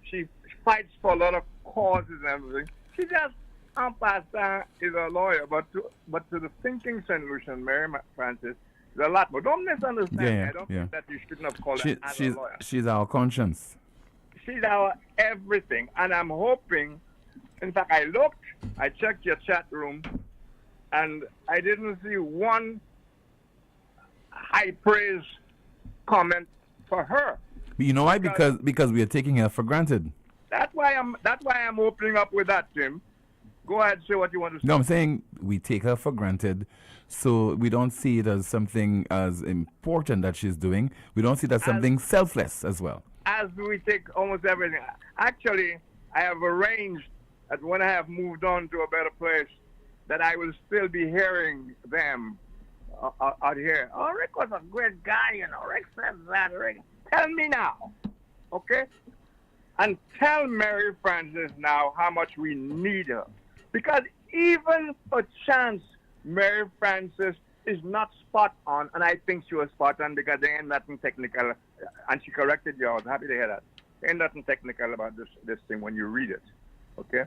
She fights for a lot of causes and everything. She just, en passant, is a lawyer, but to the thinking solution, Mary Francis, is a lot more. Don't misunderstand me. I don't think that you shouldn't have called her as a lawyer. She's our conscience. She's our everything, and I'm hoping. In fact, I checked your chat room, and I didn't see one high praise comment for her. You know why? Because we are taking her for granted. That's why I'm opening up with that, Tim. Go ahead, say what you want to say. No, I'm saying we take her for granted, so we don't see it as something as important that she's doing. We don't see it as something selfless as well. As we take almost everything. Actually, I have arranged that when I have moved on to a better place, that I will still be hearing them out here. Oh, Rick was a great guy, you know. Rick said that. Rick, tell me now, okay? And tell Mary Frances now how much we need her. Because even perchance Mary Frances is not spot on, and I think she was spot on because there ain't nothing technical, and she corrected you. I was happy to hear that. There ain't nothing technical about this thing when you read it, okay?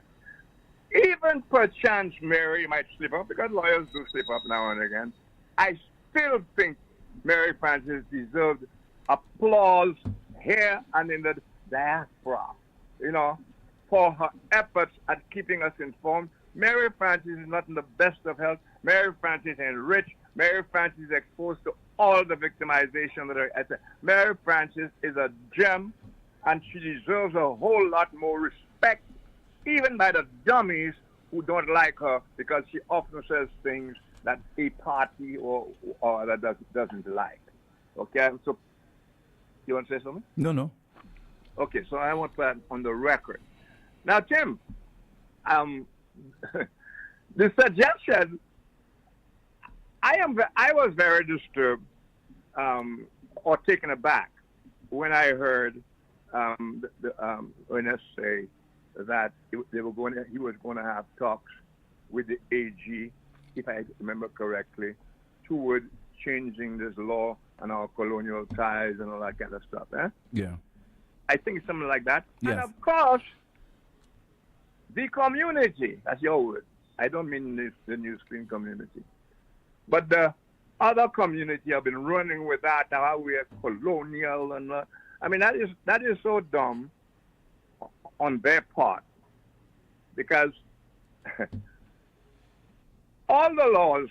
Even perchance Mary might slip up, because lawyers do slip up now and again. I still think Mary Frances deserved applause here and in the diaspora, you know, for her efforts at keeping us informed. Mary Frances is not in the best of health. Mary Frances is rich. Mary Frances is exposed to all the victimization that are. Mary Frances is a gem, and she deserves a whole lot more respect, even by the dummies who don't like her, because she often says things that a party or that doesn't like. Okay, so you want to say something? No. Okay, so I want that on the record. Now, Tim, the suggestion, I was very disturbed or taken aback when I heard Ernest say that he was going to have talks with the AG, if I remember correctly, toward changing this law and our colonial ties and all that kind of stuff. Yeah. I think it's something like that. Yes. And of course, the community, that's your word. I don't mean the NewsSpin community. But the other community have been running with that, how we are colonial. And I mean, that is so dumb on their part. Because all the laws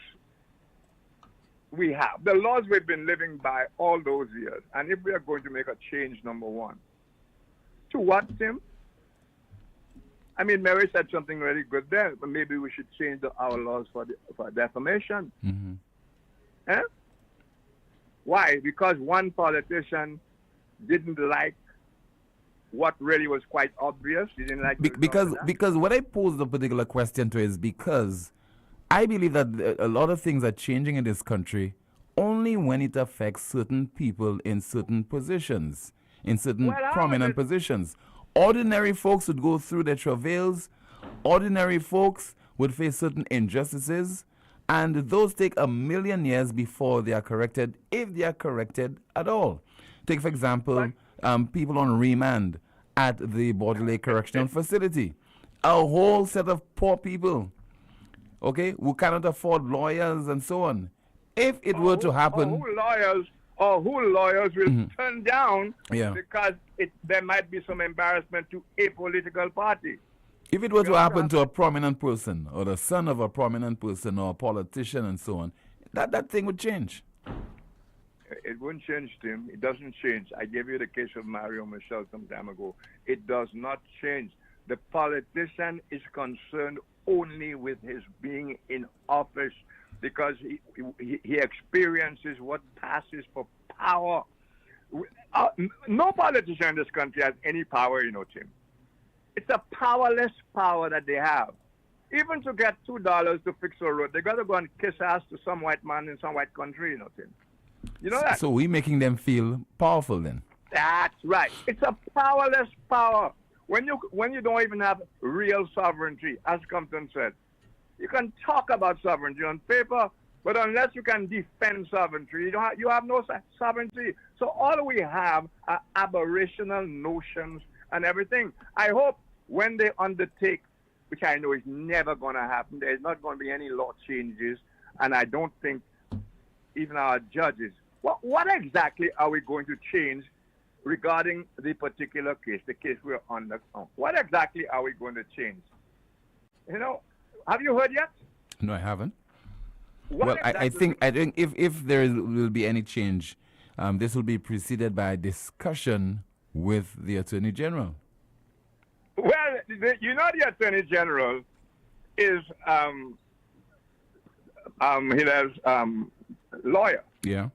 we have, the laws we've been living by all those years, and if we are going to make a change, number one, to what, Tim? I mean, Mary said something really good there, but maybe we should change our laws for defamation. Mm-hmm. Eh? Why? Because one politician didn't like what really was quite obvious. He didn't like because what I posed the particular question to is because I believe that a lot of things are changing in this country only when it affects certain people in certain positions, in certain prominent positions. Ordinary folks would go through their travails. Ordinary folks would face certain injustices, and those take 1,000,000 years before they are corrected, if they are corrected at all. Take, for example, people on remand at the Bordelais Correctional Facility. A whole set of poor people, okay, who cannot afford lawyers and so on. If it were to happen... who lawyers will Mm-hmm. turn down Yeah. because there might be some embarrassment to a political party. If it were to happen to a prominent person, or the son of a prominent person, or a politician and so on, that thing would change. It wouldn't change, Tim. It doesn't change. I gave you the case of Mario Michel some time ago. It does not change. The politician is concerned only with his being in office because he experiences what passes for power. No politician in this country has any power, you know, Tim. It's a powerless power that they have. Even to get $2 to fix a road, they got to go and kiss ass to some white man in some white country, you know, Tim. You know that? So we're making them feel powerful then. That's right. It's a powerless power. When you don't even have real sovereignty, as Compton said, you can talk about sovereignty on paper, but unless you can defend sovereignty, you have no sovereignty. So all we have are aberrational notions and everything. I hope when they undertake, which I know is never going to happen, there's not going to be any law changes, and I don't think even our judges. What exactly are we going to change regarding the particular case, the case we're on? What exactly are we going to change? You know, have you heard yet? No, I haven't. I think if there will be any change, this will be preceded by a discussion with the Attorney General. Well, you know the Attorney General is Hitler's lawyer. Yeah.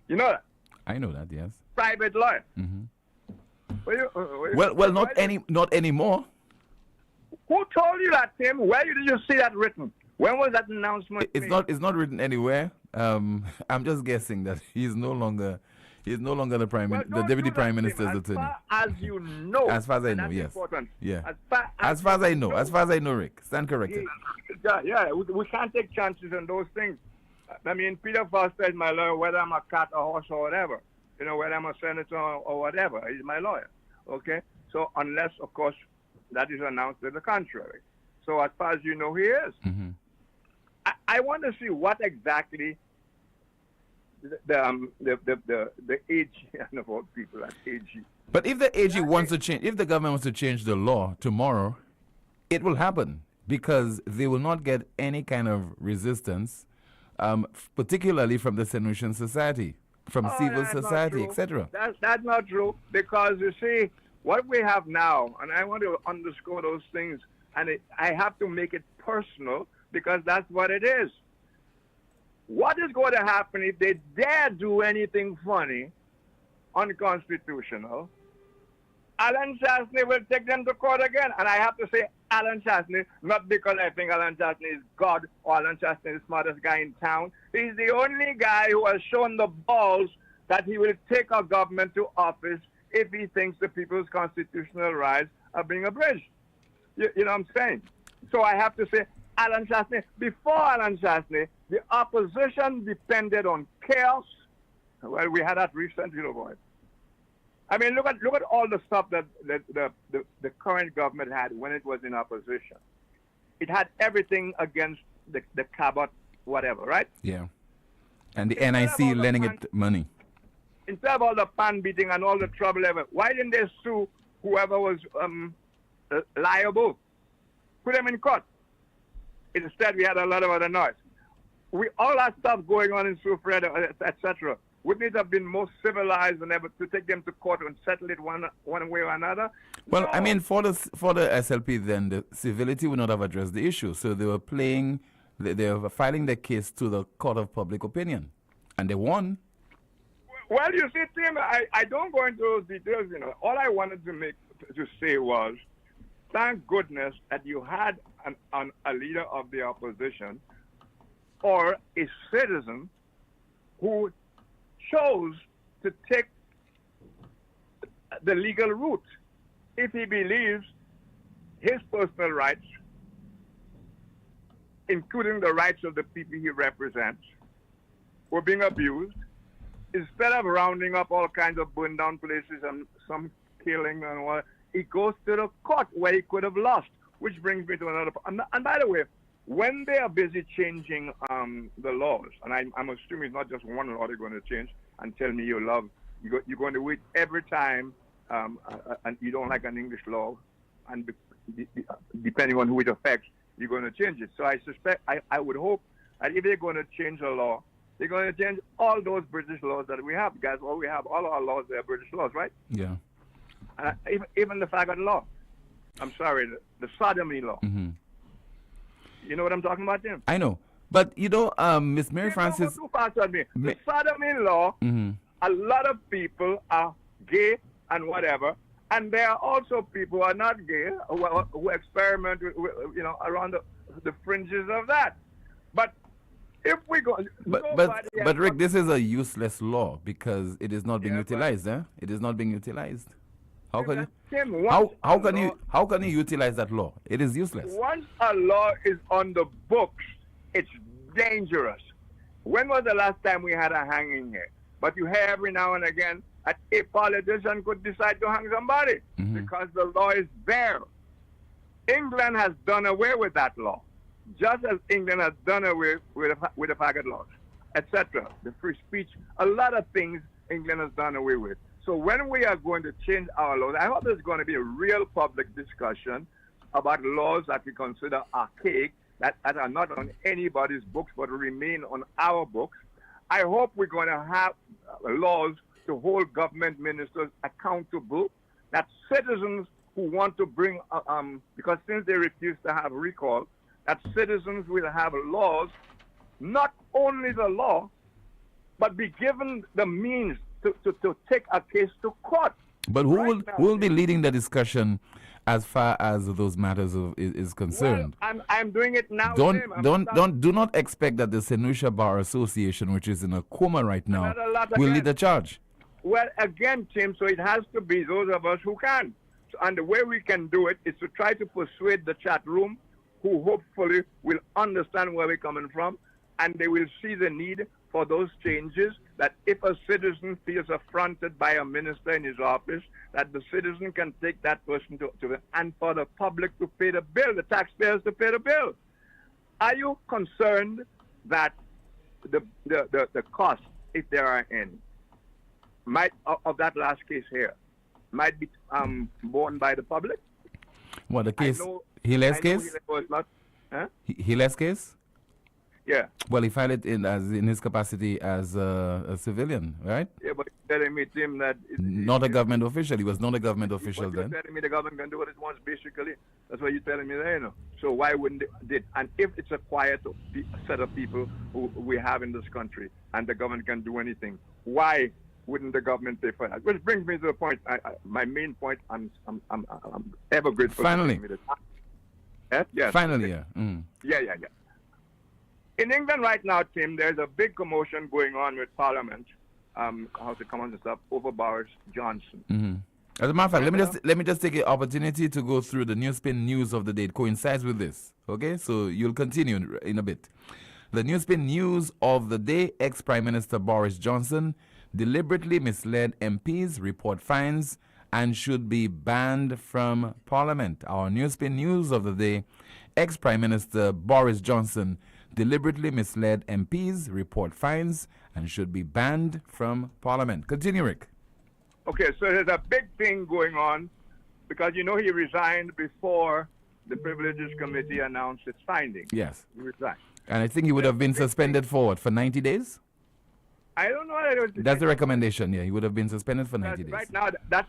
You know that? I know that, yes. Private lawyer. Well, not anymore. Who told you that, Tim? Where did you see that written? When was that announcement made? It's not written anywhere. I'm just guessing that he's no longer the deputy prime minister's attorney. As far as you know. As far as I know, yes. Important. Yeah. As far as I know, Rick. Stand corrected. Yeah, we can't take chances on those things. I mean, Peter Foster is my lawyer, whether I'm a cat, a horse, or whatever. You know, whether I'm a senator or whatever, he's my lawyer. Okay? So unless, of course, that is announced to the contrary. So as far as you know, he is. I want to see what exactly the AG, and of all people at AG. But if the AG wants to change, if the government wants to change the law tomorrow, it will happen because they will not get any kind of resistance, particularly from the St. Lucian Society, from civil society, etc. That's not true because you see what we have now, and I want to underscore those things, and I have to make it personal because that's what it is. What is going to happen if they dare do anything funny, unconstitutional? Alan Chastney will take them to court again. And I have to say Alan Chastney, not because I think Alan Chastney is God or Alan Chastney is the smartest guy in town. He's the only guy who has shown the balls that he will take a government to office if he thinks the people's constitutional rights are being abridged. You know what I'm saying? So I have to say Alan Chastney. Before Alan Chastney, the opposition depended on chaos. Well, we had that recently, boy. I mean, look at all the stuff that the current government had when it was in opposition. It had everything against the Cabot, whatever, right? Yeah. And the NIC lending it money. Instead of all the pan beating and all the trouble ever, why didn't they sue whoever was liable? Put them in court. Instead, we had a lot of other noise. All that stuff going on in Soufriere, etc. Wouldn't it have been more civilized than ever to take them to court and settle it one way or another? Well, No. I mean, for the SLP, then the civility would not have addressed the issue. So they were they were filing their case to the court of public opinion, and they won. Well, you see, Tim, I don't go into those details. You know, all I wanted to say was, thank goodness that you had a leader of the opposition or a citizen who chose to take the legal route if he believes his personal rights, including the rights of the people he represents, were being abused. Instead of rounding up all kinds of burned down places and some killing and what, he goes to the court where he could have lost, which brings me to another point. And by the way, when they are busy changing the laws, and I'm assuming it's not just one law they're going to change and tell me you're going to wait every time and you don't like an English law, and depending on who it affects, you're going to change it. So I suspect, I would hope that if they're going to change a law, they're going to change all those British laws that we have, guys. All our laws, they're British laws, right? Yeah. Even the faggot law. I'm sorry, the sodomy law. Mm-hmm. You know what I'm talking about, Jim? I know. But, you know, Miss Mary Frances... Too fast on me. The sodomy law, a lot of people are gay and whatever, and there are also people who are not gay who experiment with, you know, around the fringes of that. But if we go... But Rick, this is a useless law because it is not being utilized, eh? It is not being utilized. How can you utilize that law? It is useless. Once a law is on the books, it's dangerous. When was the last time we had a hanging here? But you hear every now and again that a politician could decide to hang somebody because the law is there. England has done away with that law, just as England has done away with the faggot laws, etc. The free speech, a lot of things England has done away with. So when we are going to change our laws, I hope there's going to be a real public discussion about laws that we consider archaic, that are not on anybody's books but remain on our books. I hope we're going to have laws to hold government ministers accountable, that citizens who want to bring, because since they refuse to have recall, that citizens will have laws, not only the law, but be given the means to take a case to court. But who will be leading the discussion as far as those matters is concerned? Well, I'm doing it now. Do not expect that the St. Lucia Bar Association, which is in a coma right now, will lead the charge. Well, again, Tim, so it has to be those of us who can. So, and the way we can do it is to try to persuade the chat room, who hopefully will understand where we're coming from, and they will see the need for those changes, that if a citizen feels affronted by a minister in his office, that the citizen can take that person to and for the public to pay the bill, the taxpayers to pay the bill. Are you concerned that the cost, if there are any, might of that last case here, might be borne by the public? What, the case? Hila's case? Hila's case? Yeah. Well, he filed it in his capacity as a civilian, right? Yeah, but you're telling me, Tim, that... Not a government official. He was not a government official You're then. telling me the government can do what it wants, basically. That's what you're telling me there, you know. So why wouldn't they? And if it's a quiet set of people who we have in this country, and the government can do anything, why wouldn't the government pay for that? Which brings me to the point, my main point, I'm ever grateful. Finally. Yes. Finally, yeah. Yeah. In England right now, Tim, there's a big commotion going on with Parliament, how to come on this up, over Boris Johnson. Mm-hmm. As a matter of fact, let me just take an opportunity to go through the NewsSpin news of the day. It coincides with this, okay? So you'll continue in a bit. The NewsSpin news of the day: ex-Prime Minister Boris Johnson deliberately misled MPs, report fines, and should be banned from Parliament. Our NewsSpin news of the day: ex-Prime Minister Boris Johnson deliberately misled MPs, report fines, and should be banned from Parliament. Continue, Rick. Okay, so there's a big thing going on, because you know he resigned before the Privileges Committee announced its findings. Yes. He resigned. And I think he would have been suspended for what, for 90 days? I don't know. That's the recommendation, yeah. He would have been suspended for 90 days. Right now, that's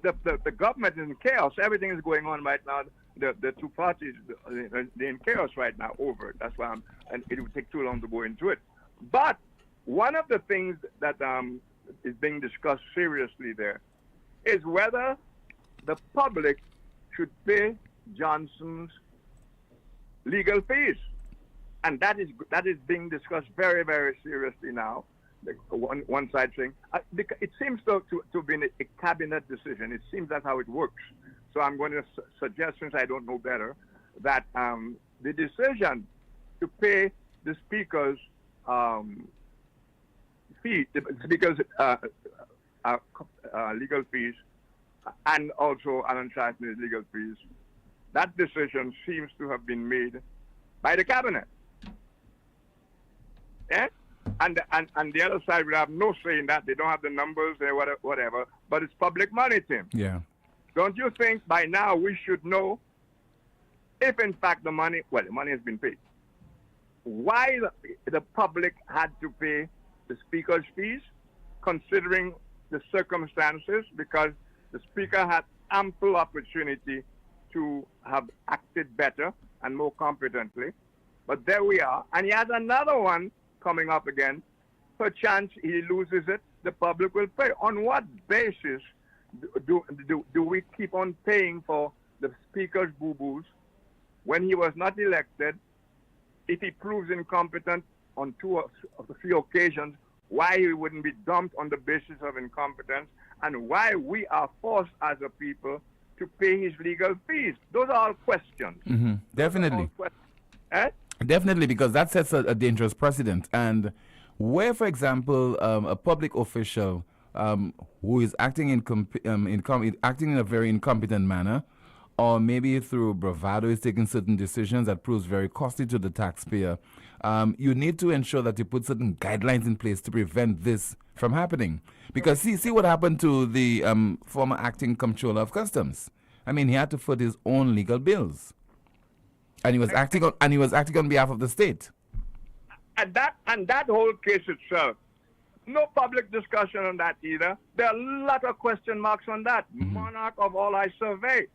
the government is in chaos. Everything is going on right now. The two parties, they're in chaos right now over it. That's why and it would take too long to go into it. But one of the things that is being discussed seriously there is whether the public should pay Johnson's legal fees. And that is being discussed very, very seriously now. One side saying, it seems to have been a cabinet decision. It seems that's how it works. So I'm going to suggest, since I don't know better, that the decision to pay the speaker's fee, the speaker's legal fees, and also Alan Chastney's legal fees, that decision seems to have been made by the cabinet. Yeah? And the other side will have no say in that. They don't have the numbers or whatever, but it's public money, Tim. Yeah. Don't you think by now we should know if in fact the money has been paid? Why the public had to pay the speaker's fees, considering the circumstances, because the speaker had ample opportunity to have acted better and more competently. But there we are. And he has another one coming up again. Perchance he loses it, the public will pay. On what basis do we keep on paying for the speaker's boo-boos when he was not elected? If he proves incompetent on 2 or 3 occasions, why he wouldn't be dumped on the basis of incompetence, and why we are forced as a people to pay his legal fees? Those are all questions. Mm-hmm. Definitely. Definitely, because that sets a dangerous precedent. And where, for example, a public official who is acting acting in a very incompetent manner, or maybe through bravado is taking certain decisions that proves very costly to the taxpayer, you need to ensure that you put certain guidelines in place to prevent this from happening. Because see what happened to the former acting comptroller of customs. I mean, he had to foot his own legal bills, and he was acting on behalf of the state. And that whole case itself, no public discussion on that either. There are a lot of question marks on that. Mm-hmm. Monarch of all I survey.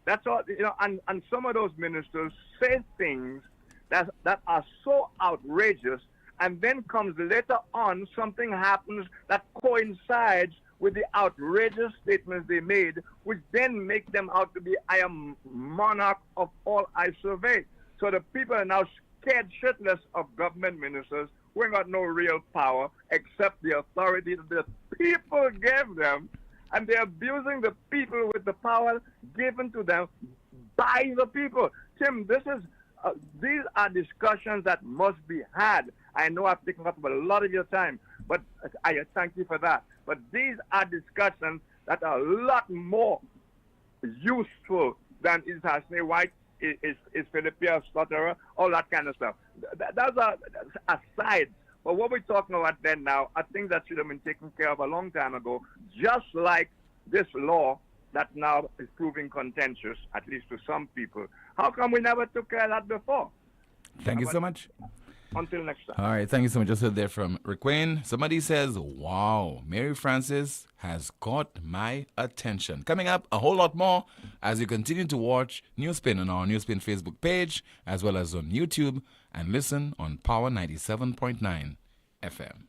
That's all, and some of those ministers say things that are so outrageous, and then comes later on, something happens that coincides with the outrageous statements they made, which then make them out to be, I am monarch of all I survey. So the people are now scared shitless of government ministers who ain't got no real power except the authority that the people gave them, and they're abusing the people with the power given to them by the people. Tim, these are discussions that must be had. I know I've taken up a lot of your time, but I thank you for that. But these are discussions that are a lot more useful than is Hasney White, is Philippe a stutterer, all that kind of stuff. Those are asides. But what we're talking about then now are things that should have been taken care of a long time ago, just like this law that now is proving contentious, at least to some people. How come we never took care of that before? Thank you so much. Until next time. All right, thank you so much. Just heard there from Rick Wayne. Somebody says, wow, Mary Frances has got my attention. Coming up, a whole lot more as you continue to watch NewsSpin on our NewsSpin Facebook page, as well as on YouTube, and listen on Power 97.9 FM.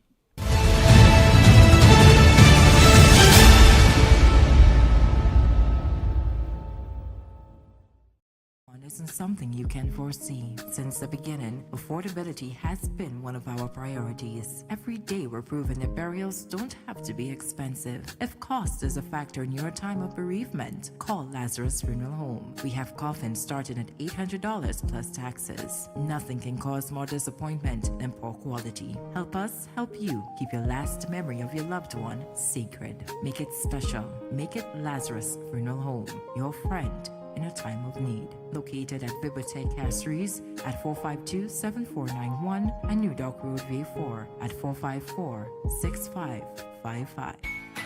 Isn't something you can foresee. Since the beginning, affordability has been one of our priorities. Every day we're proving that burials don't have to be expensive. If cost is a factor in your time of bereavement, call Lazarus Funeral Home. We have coffins starting at $800 plus taxes. Nothing can cause more disappointment than poor quality. Help us help you keep your last memory of your loved one sacred. Make it special. Make it Lazarus Funeral Home. Your friend in a time of need. Located at Bibliotheque Castries at 452-7491 and New Dock Road V4 at 454-6555.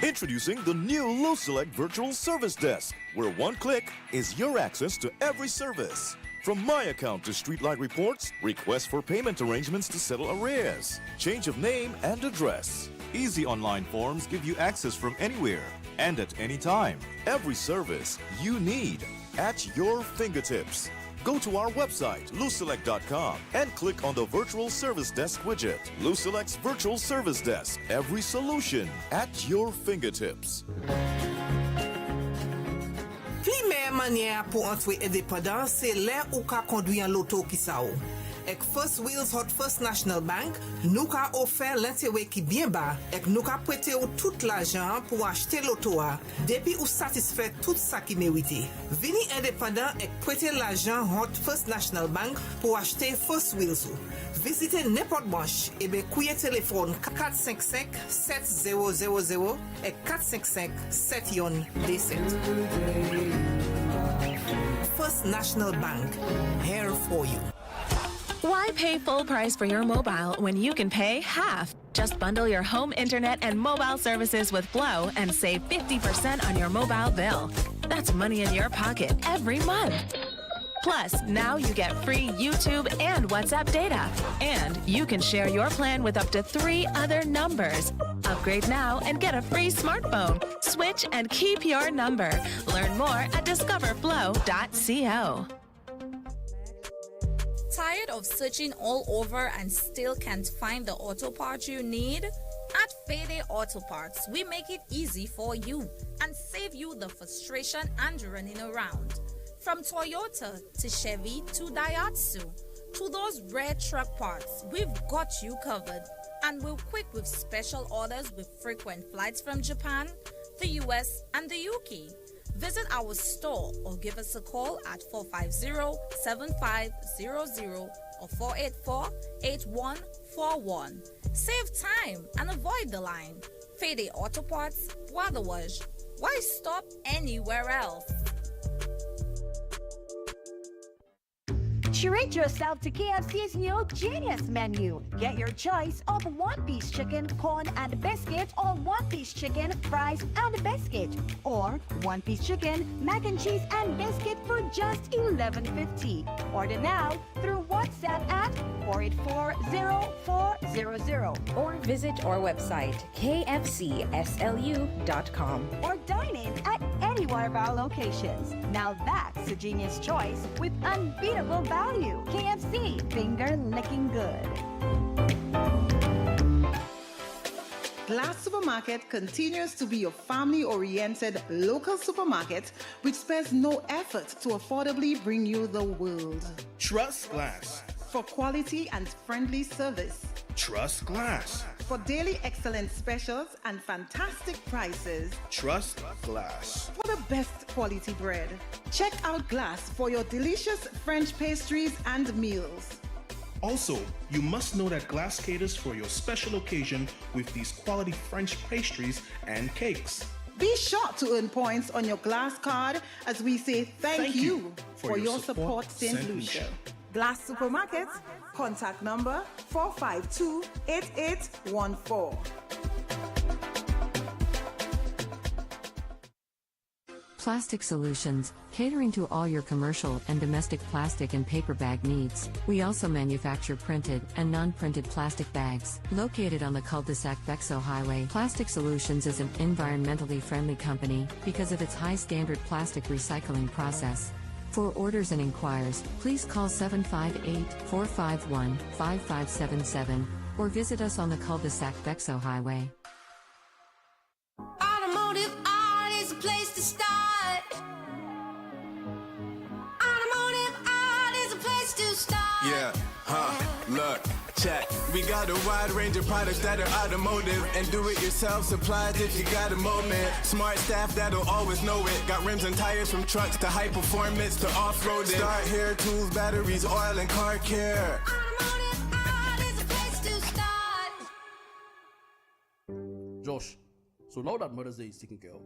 Introducing the new LuSelect Virtual Service Desk, where one click is your access to every service. From my account to streetlight reports, requests for payment arrangements to settle arrears, change of name and address. Easy online forms give you access from anywhere and at any time. Every service you need at your fingertips. Go to our website, luselect.com, and click on the Virtual Service Desk widget. LuSelect's Virtual Service Desk. Every solution at your fingertips. Pli meilleure manière pour entrer indépendant, c'est là où ka conduire l'auto qui sa ou. Avec First Wheels Hot First National Bank, nous ka offert l'intérêt qui bien bas et nous ka prêter ou tout l'argent pour acheter l'auto depuis ou satisfait tout ça qui mérite. Vini indépendant et prêter l'argent Hot First National Bank pour acheter First Wheels. Visitez n'importe branche et bien couillez téléphone 455-7000 et 455-7117. First National Bank, here for you. Why pay full price for your mobile when you can pay half? Just bundle your home internet and mobile services with Flow and save 50% on your mobile bill. That's money in your pocket every month. Plus, now you get free YouTube and WhatsApp data. And you can share your plan with up to 3 other numbers. Upgrade now and get a free smartphone. Switch and keep your number. Learn more at discoverflow.co. Tired of searching all over and still can't find the auto parts you need? At Fede Auto Parts, we make it easy for you and save you the frustration and running around. From Toyota to Chevy to Daihatsu to those rare truck parts, we've got you covered. And we're quick with special orders with frequent flights from Japan, the US, and the UK. Visit our store or give us a call at 450-7500 or 484-8141. Save time and avoid the line. Fede Auto Parts, Bois de Waj. Why stop anywhere else? Treat yourself to KFC's new Genius menu. Get your choice of one-piece chicken, corn, and biscuit, or one-piece chicken, fries, and biscuit, or one-piece chicken, mac and cheese, and biscuit for just $11.50. Order now through WhatsApp at 484-0400 Or visit our website, kfcslu.com. or dine in at any one of our locations. Now that's a genius choice with unbeatable value. KFC, finger licking good. Glass Supermarket continues to be your family-oriented local supermarket which spares no effort to affordably bring you the world. Trust Glass. For quality and friendly service. Trust Glass. For daily excellent specials and fantastic prices. Trust Glass. For the best quality bread. Check out Glass for your delicious French pastries and meals. Also, you must know that Glass caters for your special occasion with these quality French pastries and cakes. Be sure to earn points on your Glass card as we say thank you for your support, St. Lucia. Glass Supermarket, contact number 452-8814. Plastic Solutions, catering to all your commercial and domestic plastic and paper bag needs. We also manufacture printed and non-printed plastic bags. Located on the cul-de-sac Bexo Highway, Plastic Solutions is an environmentally friendly company because of its high standard plastic recycling process. For orders and inquiries, please call 758-451-5577 or visit us on the cul-de-sac Bexo Highway. Automotive art is a place to start. Automotive art is a place to start. Yeah, look, check. We got a wide range of products that are automotive and do-it-yourself supplies if you got a moment. Smart staff that'll always know it. Got rims and tires from trucks to high performance to off-roading. Start here, tools, batteries, oil, and car care. Automotive art is a place to start. Josh, so now that Mother's Day is taken care of,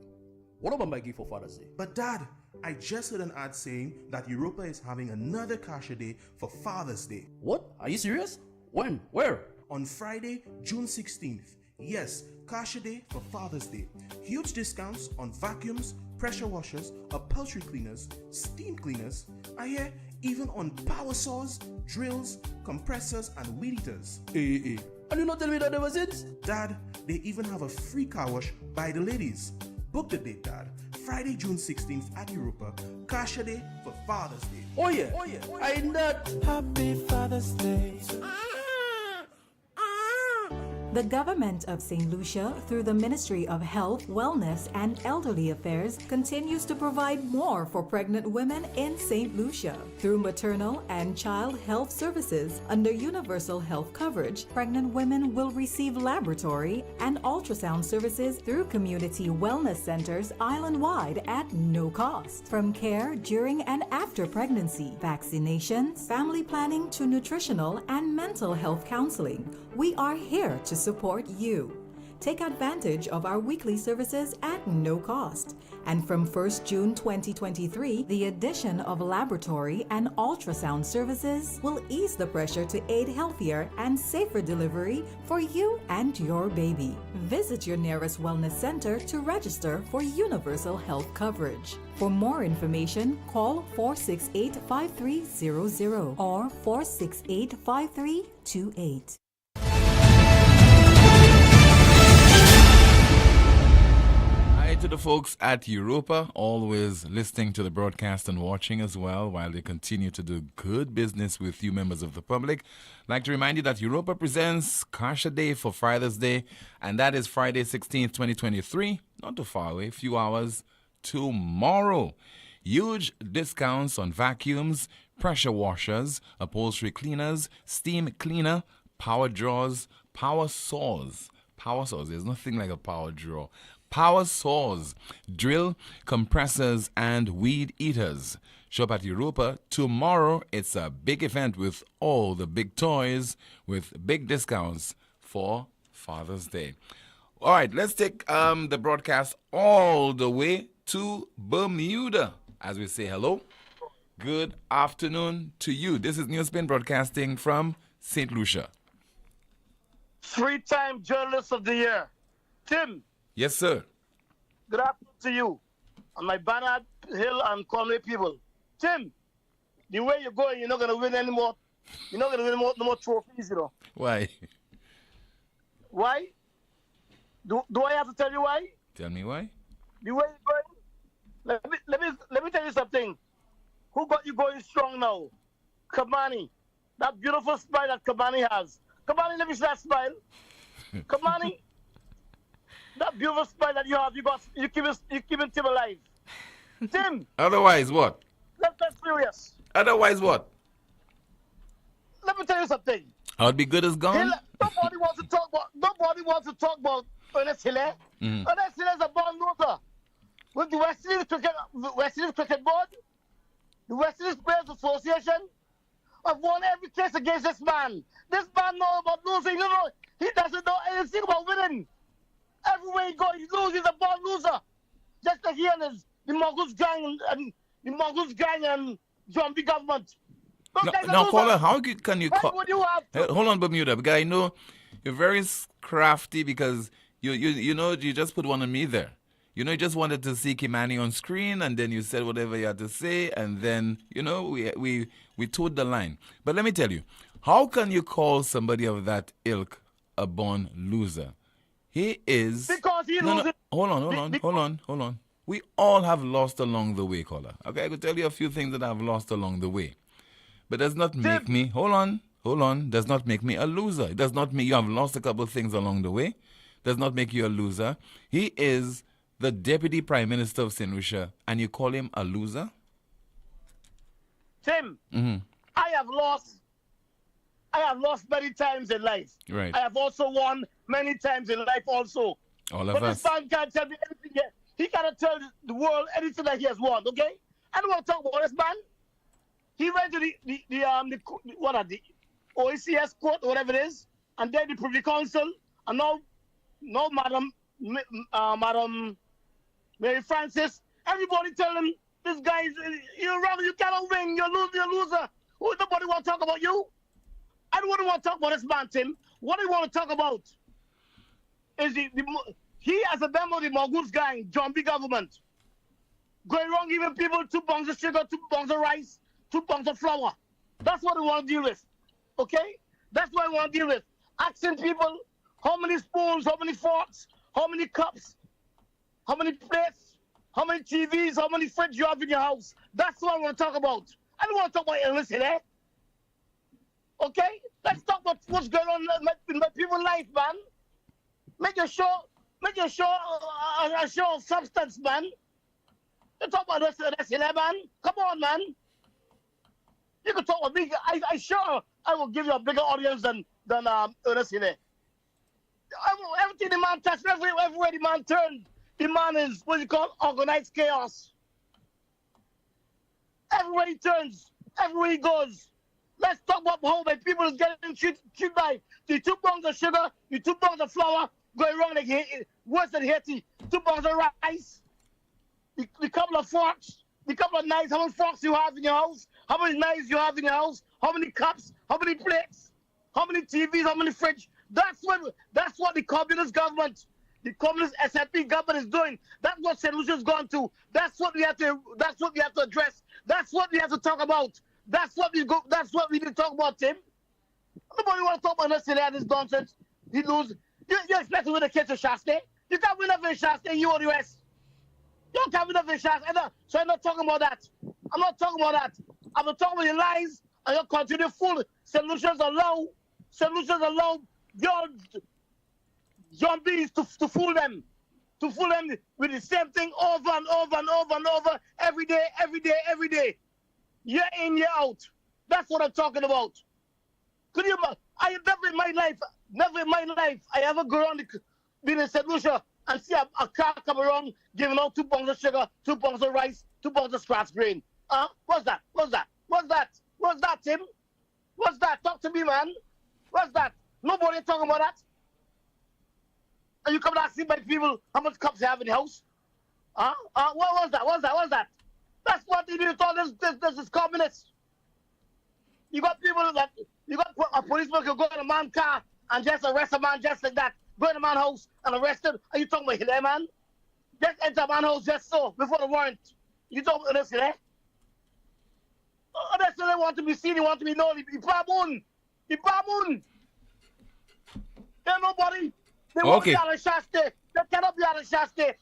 what about my gift for Father's Day? But Dad, I just heard an ad saying that Europa is having another Kasha Day for Father's Day. What? Are you serious? When? Where? On Friday, June 16th. Yes, Kasha Day for Father's Day. Huge discounts on vacuums, pressure washers, upholstery cleaners, steam cleaners, I hear even on power saws, drills, compressors, and weed eaters. And you not tell me that ever since? Dad, they even have a free car wash by the ladies. Book the date, Dad. Friday, June 16th at Europa. Kasha Day for Father's Day. Oh yeah. I not. Happy Father's Day. The government of St. Lucia, through the Ministry of Health, Wellness, and Elderly Affairs, continues to provide more for pregnant women in St. Lucia. Through maternal and child health services under universal health coverage, pregnant women will receive laboratory and ultrasound services through community wellness centers island-wide at no cost. From care during and after pregnancy, vaccinations, family planning to nutritional and mental health counseling, we are here to support you. Take advantage of our weekly services at no cost. And from 1st June 2023, the addition of laboratory and ultrasound services will ease the pressure to aid healthier and safer delivery for you and your baby. Visit your nearest wellness center to register for universal health coverage. For more information, call 468-5300 or 468-5328. To the folks at Europa, always listening to the broadcast and watching as well while they continue to do good business with you members of the public. I'd like to remind you that Europa presents Kasha Day for Father's Day, and that is Friday 16th, 2023. Not too far away, a few hours tomorrow. Huge discounts on vacuums, pressure washers, upholstery cleaners, steam cleaner, power drawers, power saws. Power saws, there's nothing like a power draw. Power saws, drill, compressors, and weed eaters. Shop at Europa. Tomorrow, it's a big event with all the big toys with big discounts for Father's Day. All right, let's take the broadcast all the way to Bermuda as we say hello. Good afternoon to you. This is NewsSpin broadcasting from St. Lucia. Three-time Journalist of the Year, Tim. Yes, sir. Good afternoon to you and my Barnard Hill and Conway people. Tim, the way you're going, you're not going to win anymore You're not going to win no more trophies, you know. Why? Why? Do I have to tell you why? Tell me why. The way you're going. Let me tell you something. Who got you going strong now? Kamani. That beautiful smile that Kamani has. Kamani, let me see that smile. Kamani. That beautiful smile that you have, you keeping Tim alive. Tim. Otherwise what? Let's get serious. Otherwise what? Let me tell you something. I'll be good as gone. Nobody wants to talk about Ernest Hiller. Ernest Hiller is a born loser. With the West Indies Cricket Board, the West Indies Players Association have won every case against this man. This man knows about losing. You know, he doesn't know anything about winning. Everywhere he goes, he loses. He's a born loser. Just like he and the Mongoose gang and zombie government. Now, caller, how can you call? Would you have to? Hold on, Bermuda, because I know you're very crafty because you know you just put one on me there. You know, you just wanted to see Kimani on screen, and then you said whatever you had to say, and then you know we towed the line. But let me tell you, how can you call somebody of that ilk a born loser? He is because he loses. Hold on. We all have lost along the way, caller. Okay, I could tell you a few things that I've lost along the way. But does not make me, hold on, does not make me a loser. It does not mean you have lost a couple of things along the way. Does not make you a loser. He is the Deputy Prime Minister of St. Lucia, and you call him a loser? Tim, I have lost many times in life. Right. I have also won many times in life also. All of but us. This man can't tell me anything yet. He cannot tell the world anything that he has won, okay? I don't want to talk about this man. He went to the OECS court or whatever it is, and then the Privy Council, and now Madam Mary Francis, everybody tell him this guy you're wrong, you cannot win, you're a loser. Nobody want to talk about you. I don't want to talk about this man, Tim. What I want to talk about is he as a member of the Mongoose gang, John B. government, going wrong giving people 2 pounds of sugar, 2 pounds of rice, 2 pounds of flour. That's what we want to deal with. Okay? That's what I want to deal with. Asking people how many spoons, how many forks, how many cups, how many plates, how many TVs, how many fridges you have in your house. That's what I want to talk about. I don't want to talk about illness here. Okay? Let's talk about what's going on in my people's life, man. Make a show a show of substance, man. You talk about this here, man. Come on, man. You can talk about me. I sure I will give you a bigger audience than Ernest Hiller. Everything the man touched, everywhere the man turned, the man is what you call organized chaos. Everywhere he turns, everywhere he goes. Let's talk about how my people is getting treated by the 2 pounds of sugar, the 2 pounds of flour, going wrong like worse than Haiti, 2 pounds of rice, the couple of forks, the couple of knives, how many forks you have in your house, how many knives you have in your house, how many cups, how many plates, how many TVs, how many fridge. That's what the communist government, the communist SFP government is doing. That's what St. Lucia's gone to. That's what we have to address. That's what we have to talk about. That's what we need to talk about, Tim. Nobody want to talk about this nonsense. He lose. You expect to win a case of Shasta? You can't win a Shasta, you or the rest. You can't win a Shasta. So I'm not talking about that. I'm not talking about that. I'm not talking about your lies and your continue fool. Solutions allow your zombies to fool them. To fool them with the same thing over and over and over and over every day. Year in, year out. That's what I'm talking about. Could you? I never in my life, I ever go around being in St. Lucia and see a car come around giving out 2 pounds of sugar, 2 pounds of rice, 2 pounds of scratch grain. What's that, Tim? What's that? Talk to me, man. What's that? Nobody talking about that. And you come and see my people how much cups they have in the house? What was that? That's what they do to all this is communist. You got a policeman can go in a man's car and just arrest a man just like that. Go in a man's house and arrest him. Are you talking about Hiller, man? Just enter a man's house just so, before the warrant. You talking about this, Hiller? That's what they want to be seen, they want to be known. The baboon. The baboon. There's nobody. They want to be on a Shaste. They cannot be on a Shaste.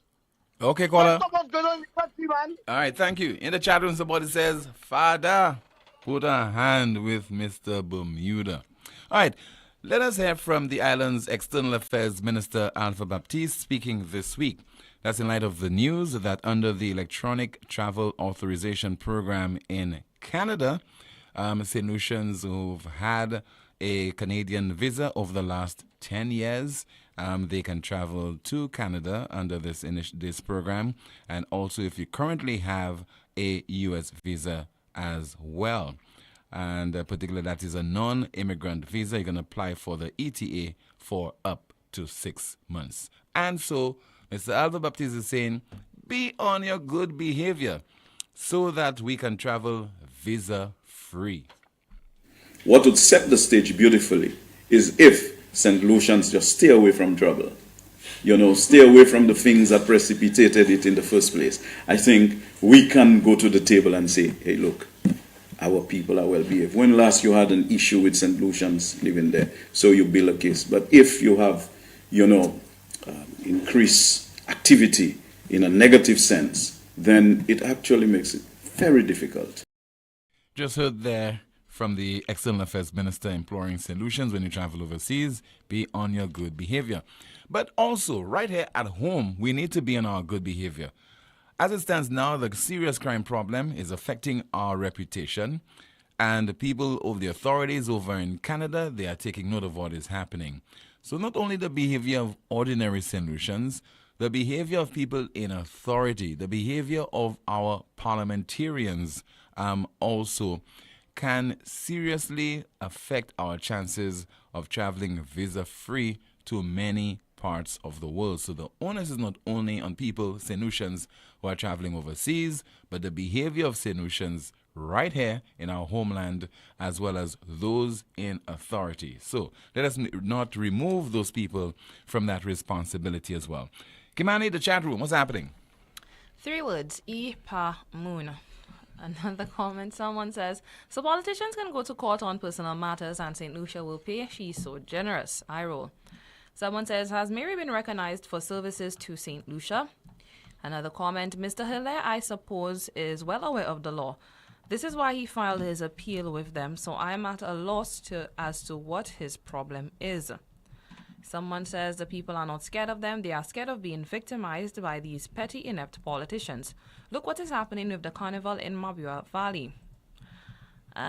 Okay, caller. That's what's going on in the country, man. All right, thank you. In the chat room, somebody says, Father, put a hand with Mr. Bermuda. All right, let us hear from the island's External Affairs Minister, Alpha Baptiste, speaking this week. That's in light of the news that under the Electronic Travel Authorization Program in Canada, St. Lucians who've had a Canadian visa over the last 10 years, they can travel to Canada under this program, and also if you currently have a U.S. visa as well. And particularly that is a non-immigrant visa, you can apply for the ETA for up to 6 months. And so Mr. Alva Baptiste is saying, be on your good behavior so that we can travel visa-free. What would set the stage beautifully is if St. Lucians just stay away from trouble. Stay away from the things that precipitated it in the first place. I think we can go to the table and say, hey, look, our people are well behaved. When last you had an issue with St. Lucians living there, so you build a case. But if you have, increased activity in a negative sense, then it actually makes it very difficult. Just heard there from the External Affairs Minister imploring St. Lucians, when you travel overseas, be on your good behavior. But also, right here at home, we need to be on our good behavior. As it stands now, the serious crime problem is affecting our reputation, and the people of the authorities over in Canada, they are taking note of what is happening. So not only the behavior of ordinary St. Lucians, the behavior of people in authority, the behavior of our parliamentarians also can seriously affect our chances of traveling visa-free to many parts of the world. So the onus is not only on people, St. Lucians, who are traveling overseas, but the behavior of St. Lucians right here in our homeland, as well as those in authority. So let us not remove those people from that responsibility as well. Kimani, the chat room, what's happening? 3 words, moon. Another comment, someone says, so politicians can go to court on personal matters and St. Lucia will pay. She's so generous. I roll. Someone says, has Mary been recognized for services to St. Lucia? Another comment, Mr. Hilaire, I suppose, is well aware of the law. This is why he filed his appeal with them, so I'm at a loss as to what his problem is. Someone says the people are not scared of them. They are scared of being victimized by these petty, inept politicians. Look what is happening with the carnival in Mabua Valley.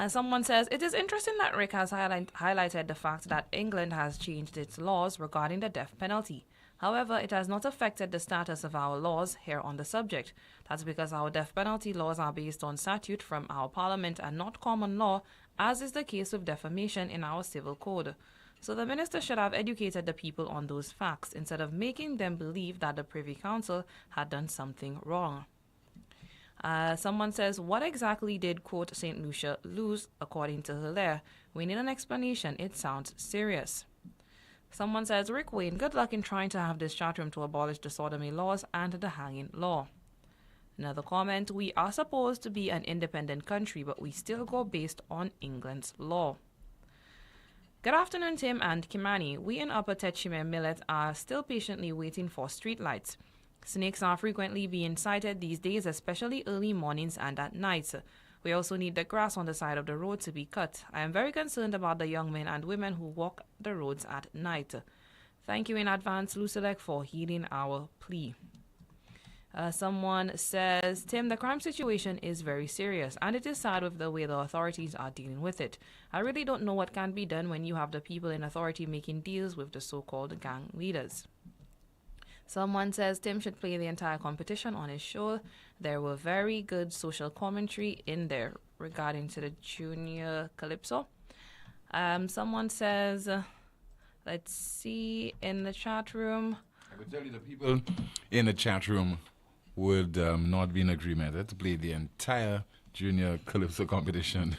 Someone says, it is interesting that Rick has highlighted the fact that England has changed its laws regarding the death penalty. However, it has not affected the status of our laws here on the subject. That's because our death penalty laws are based on statute from our parliament and not common law, as is the case with defamation in our civil code. So the minister should have educated the people on those facts instead of making them believe that the Privy Council had done something wrong. Someone says, what exactly did, quote, St. Lucia lose, according to Hilaire? We need an explanation. It sounds serious. Someone says, Rick Wayne, good luck in trying to have this chat room to abolish the sodomy laws and the hanging law. Another comment, we are supposed to be an independent country, but we still go based on England's law. Good afternoon, Tim and Kimani. We in Upper Techime Millet are still patiently waiting for street lights. Snakes are frequently being sighted these days, especially early mornings and at night. We also need the grass on the side of the road to be cut. I am very concerned about the young men and women who walk the roads at night. Thank you in advance, Lucelec, for heeding our plea. Someone says, Tim, the crime situation is very serious, and it is sad with the way the authorities are dealing with it. I really don't know what can be done when you have the people in authority making deals with the so-called gang leaders. Someone says Tim should play the entire competition on his show. There were very good social commentary in there regarding to the junior calypso. Someone says, let's see, in the chat room. I would tell you the people in the chat room would not be in agreement to play the entire junior calypso competition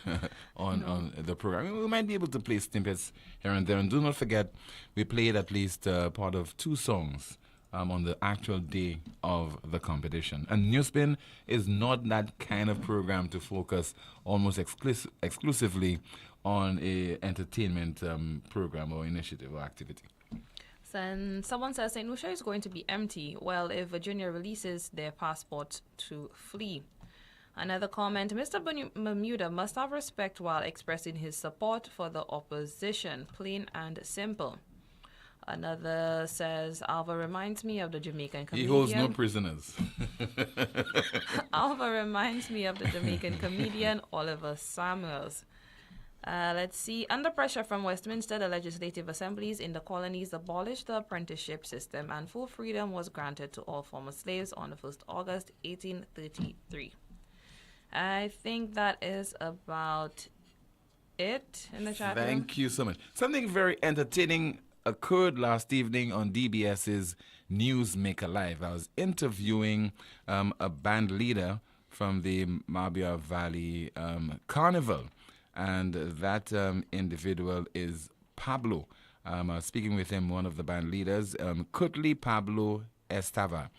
on the program. We might be able to play snippets here and there. And do not forget, we played at least part of 2 songs on the actual day of the competition. And NewsSpin is not that kind of program to focus almost exclusively on a entertainment program or initiative or activity. And someone says St. Lucia is going to be empty, well, if Virginia releases their passports to flee. Another comment, Mr. Bermuda must have respect while expressing his support for the opposition, plain and simple. Another says, Alva reminds me of the Jamaican comedian. He holds no prisoners. Alva reminds me of the Jamaican comedian Oliver Samuels. Let's see. Under pressure from Westminster, the legislative assemblies in the colonies abolished the apprenticeship system and full freedom was granted to all former slaves on the 1st August 1833. I think that is about it in the chat room. Thank you so much. Something very entertaining occurred last evening on DBS's Newsmaker Live. I was interviewing a band leader from the Mabia Valley Carnival. And that individual is Pablo. I was speaking with him, one of the band leaders, Kutli Pablo Estava.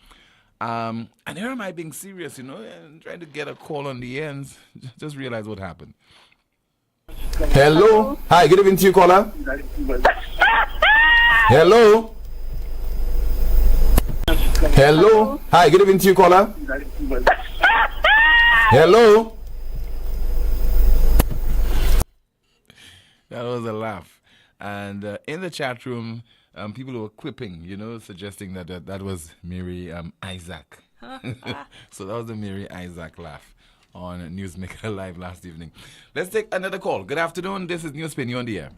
And here am I being serious, and trying to get a call on the ends. Just realize what happened. Hello. Hi, good evening to you, caller. Hello. Hello. Hi, good evening to you, caller. Hello. That was a laugh. And in the chat room, people were quipping, suggesting that that was Mary Isaac. So that was the Mary Isaac laugh on Newsmaker Live last evening. Let's take another call. Good afternoon. This is NewsSpin. You're on the air.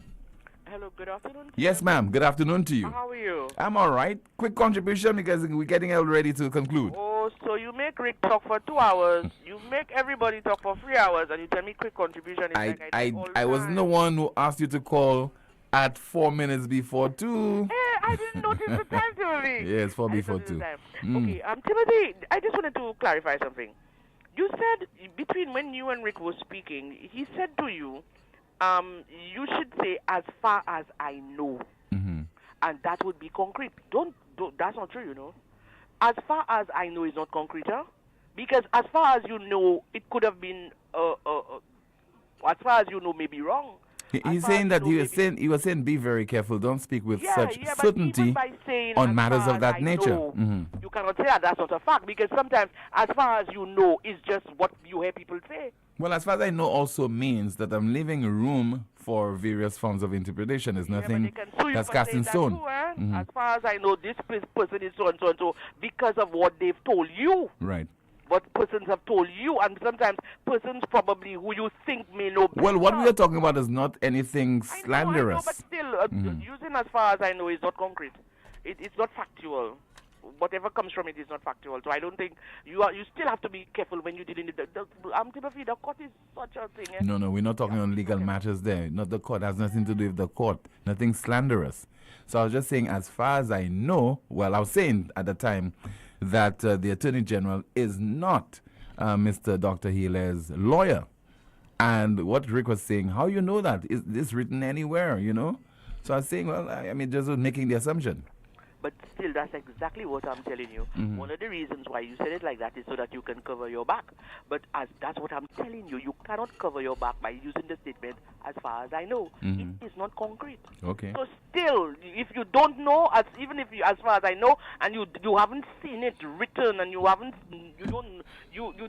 Hello, good afternoon. Yes, ma'am. Good afternoon to you. How are you? I'm all right. Quick contribution because we're getting ready to conclude. Oh, so you make Rick talk for 2 hours, you make everybody talk for 3 hours, and you tell me quick contribution. I wasn't the one who asked you to call at 4 minutes before 2. Hey, I didn't notice the time, Timothy. Yeah, it's 4 before 2. Okay, Timothy, I just wanted to clarify something. You said between when you and Rick were speaking, he said to you, you should say as far as I know, and that would be concrete. Don't that's not true, As far as I know is not concrete, because as far as you know, it could have been as far as you know may be wrong. He's saying that he was saying be very careful, don't speak with such certainty on matters of that nature. You cannot say that that's not a fact, because sometimes as far as you know is just what you hear people say. Well, as far as I know also means that I'm leaving room for various forms of interpretation. There's nothing that's cast in stone. As far as I know, this person is so and so and so because of what they've told you. Right. What persons have told you, and sometimes persons probably who you think may know better. Well, what we are talking about is not anything slanderous. I know, but still, using as far as I know is not concrete. It's not factual. Whatever comes from it is not factual. So I don't think you still have to be careful when you deal in the court is such a thing. No, we're not talking on legal matters there. Not the court. Has nothing to do with the court. Nothing slanderous. So I was just saying, as far as I know, well, I was saying at the time that the Attorney General is not Mr. Dr. Hila's lawyer. And what Rick was saying, how you know that? Is this written anywhere, So I was saying, well, just making the assumption. But still, that's exactly what I'm telling you. One of the reasons why you said it like that is so that you can cover your back. But that's what I'm telling you. You cannot cover your back by using the statement, as far as I know. It is not concrete. Okay. So still, if you don't know, as far as I know, and you haven't seen it written, and you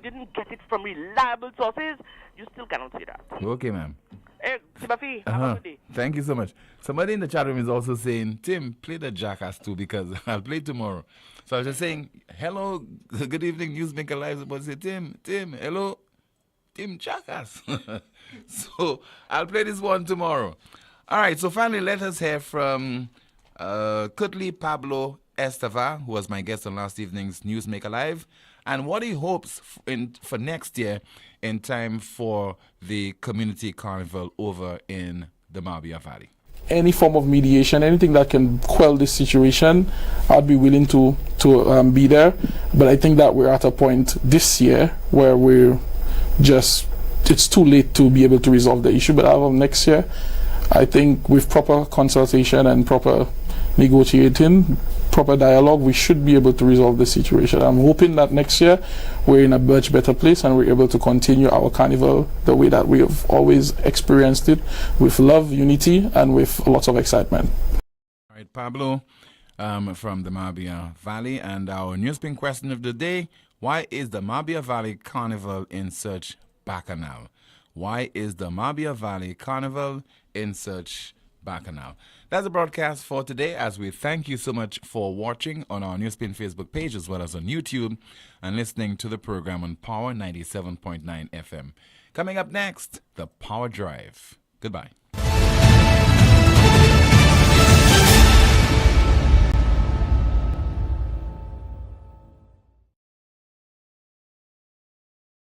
didn't get it from reliable sources, you still cannot say that. Okay, ma'am. Hey, Sibafi, have a good day. Thank you so much. Somebody in the chat room is also saying, Tim, play the Jackass too, because I'll play tomorrow. So I was just saying, hello, good evening, Newsmaker Live. About to say, Tim, hello, Tim Jackass. So I'll play this one tomorrow. All right, so finally let us hear from Kutli Pablo Estava, who was my guest on last evening's Newsmaker Live, and what he hopes for next year in time for the community carnival over in the Mabia Valley. Any form of mediation, anything that can quell this situation, I'd be willing to be there. But I think that we're at a point this year where it's too late to be able to resolve the issue. But as of next year, I think with proper consultation and proper negotiating, proper dialogue, we should be able to resolve the situation. I'm hoping that next year we're in a much better place and we're able to continue our carnival the way that we have always experienced it, with love, unity, and with lots of excitement. All right, Pablo from the Mabia Valley, and our NewsSpin question of the day: why is the Mabia Valley Carnival in such bacchanal? Why is the Mabia Valley Carnival in such bacchanal? That's the broadcast for today, as we thank you so much for watching on our NewsSpin Facebook page as well as on YouTube, and listening to the program on Power 97.9 FM. Coming up next, the Power Drive. Goodbye.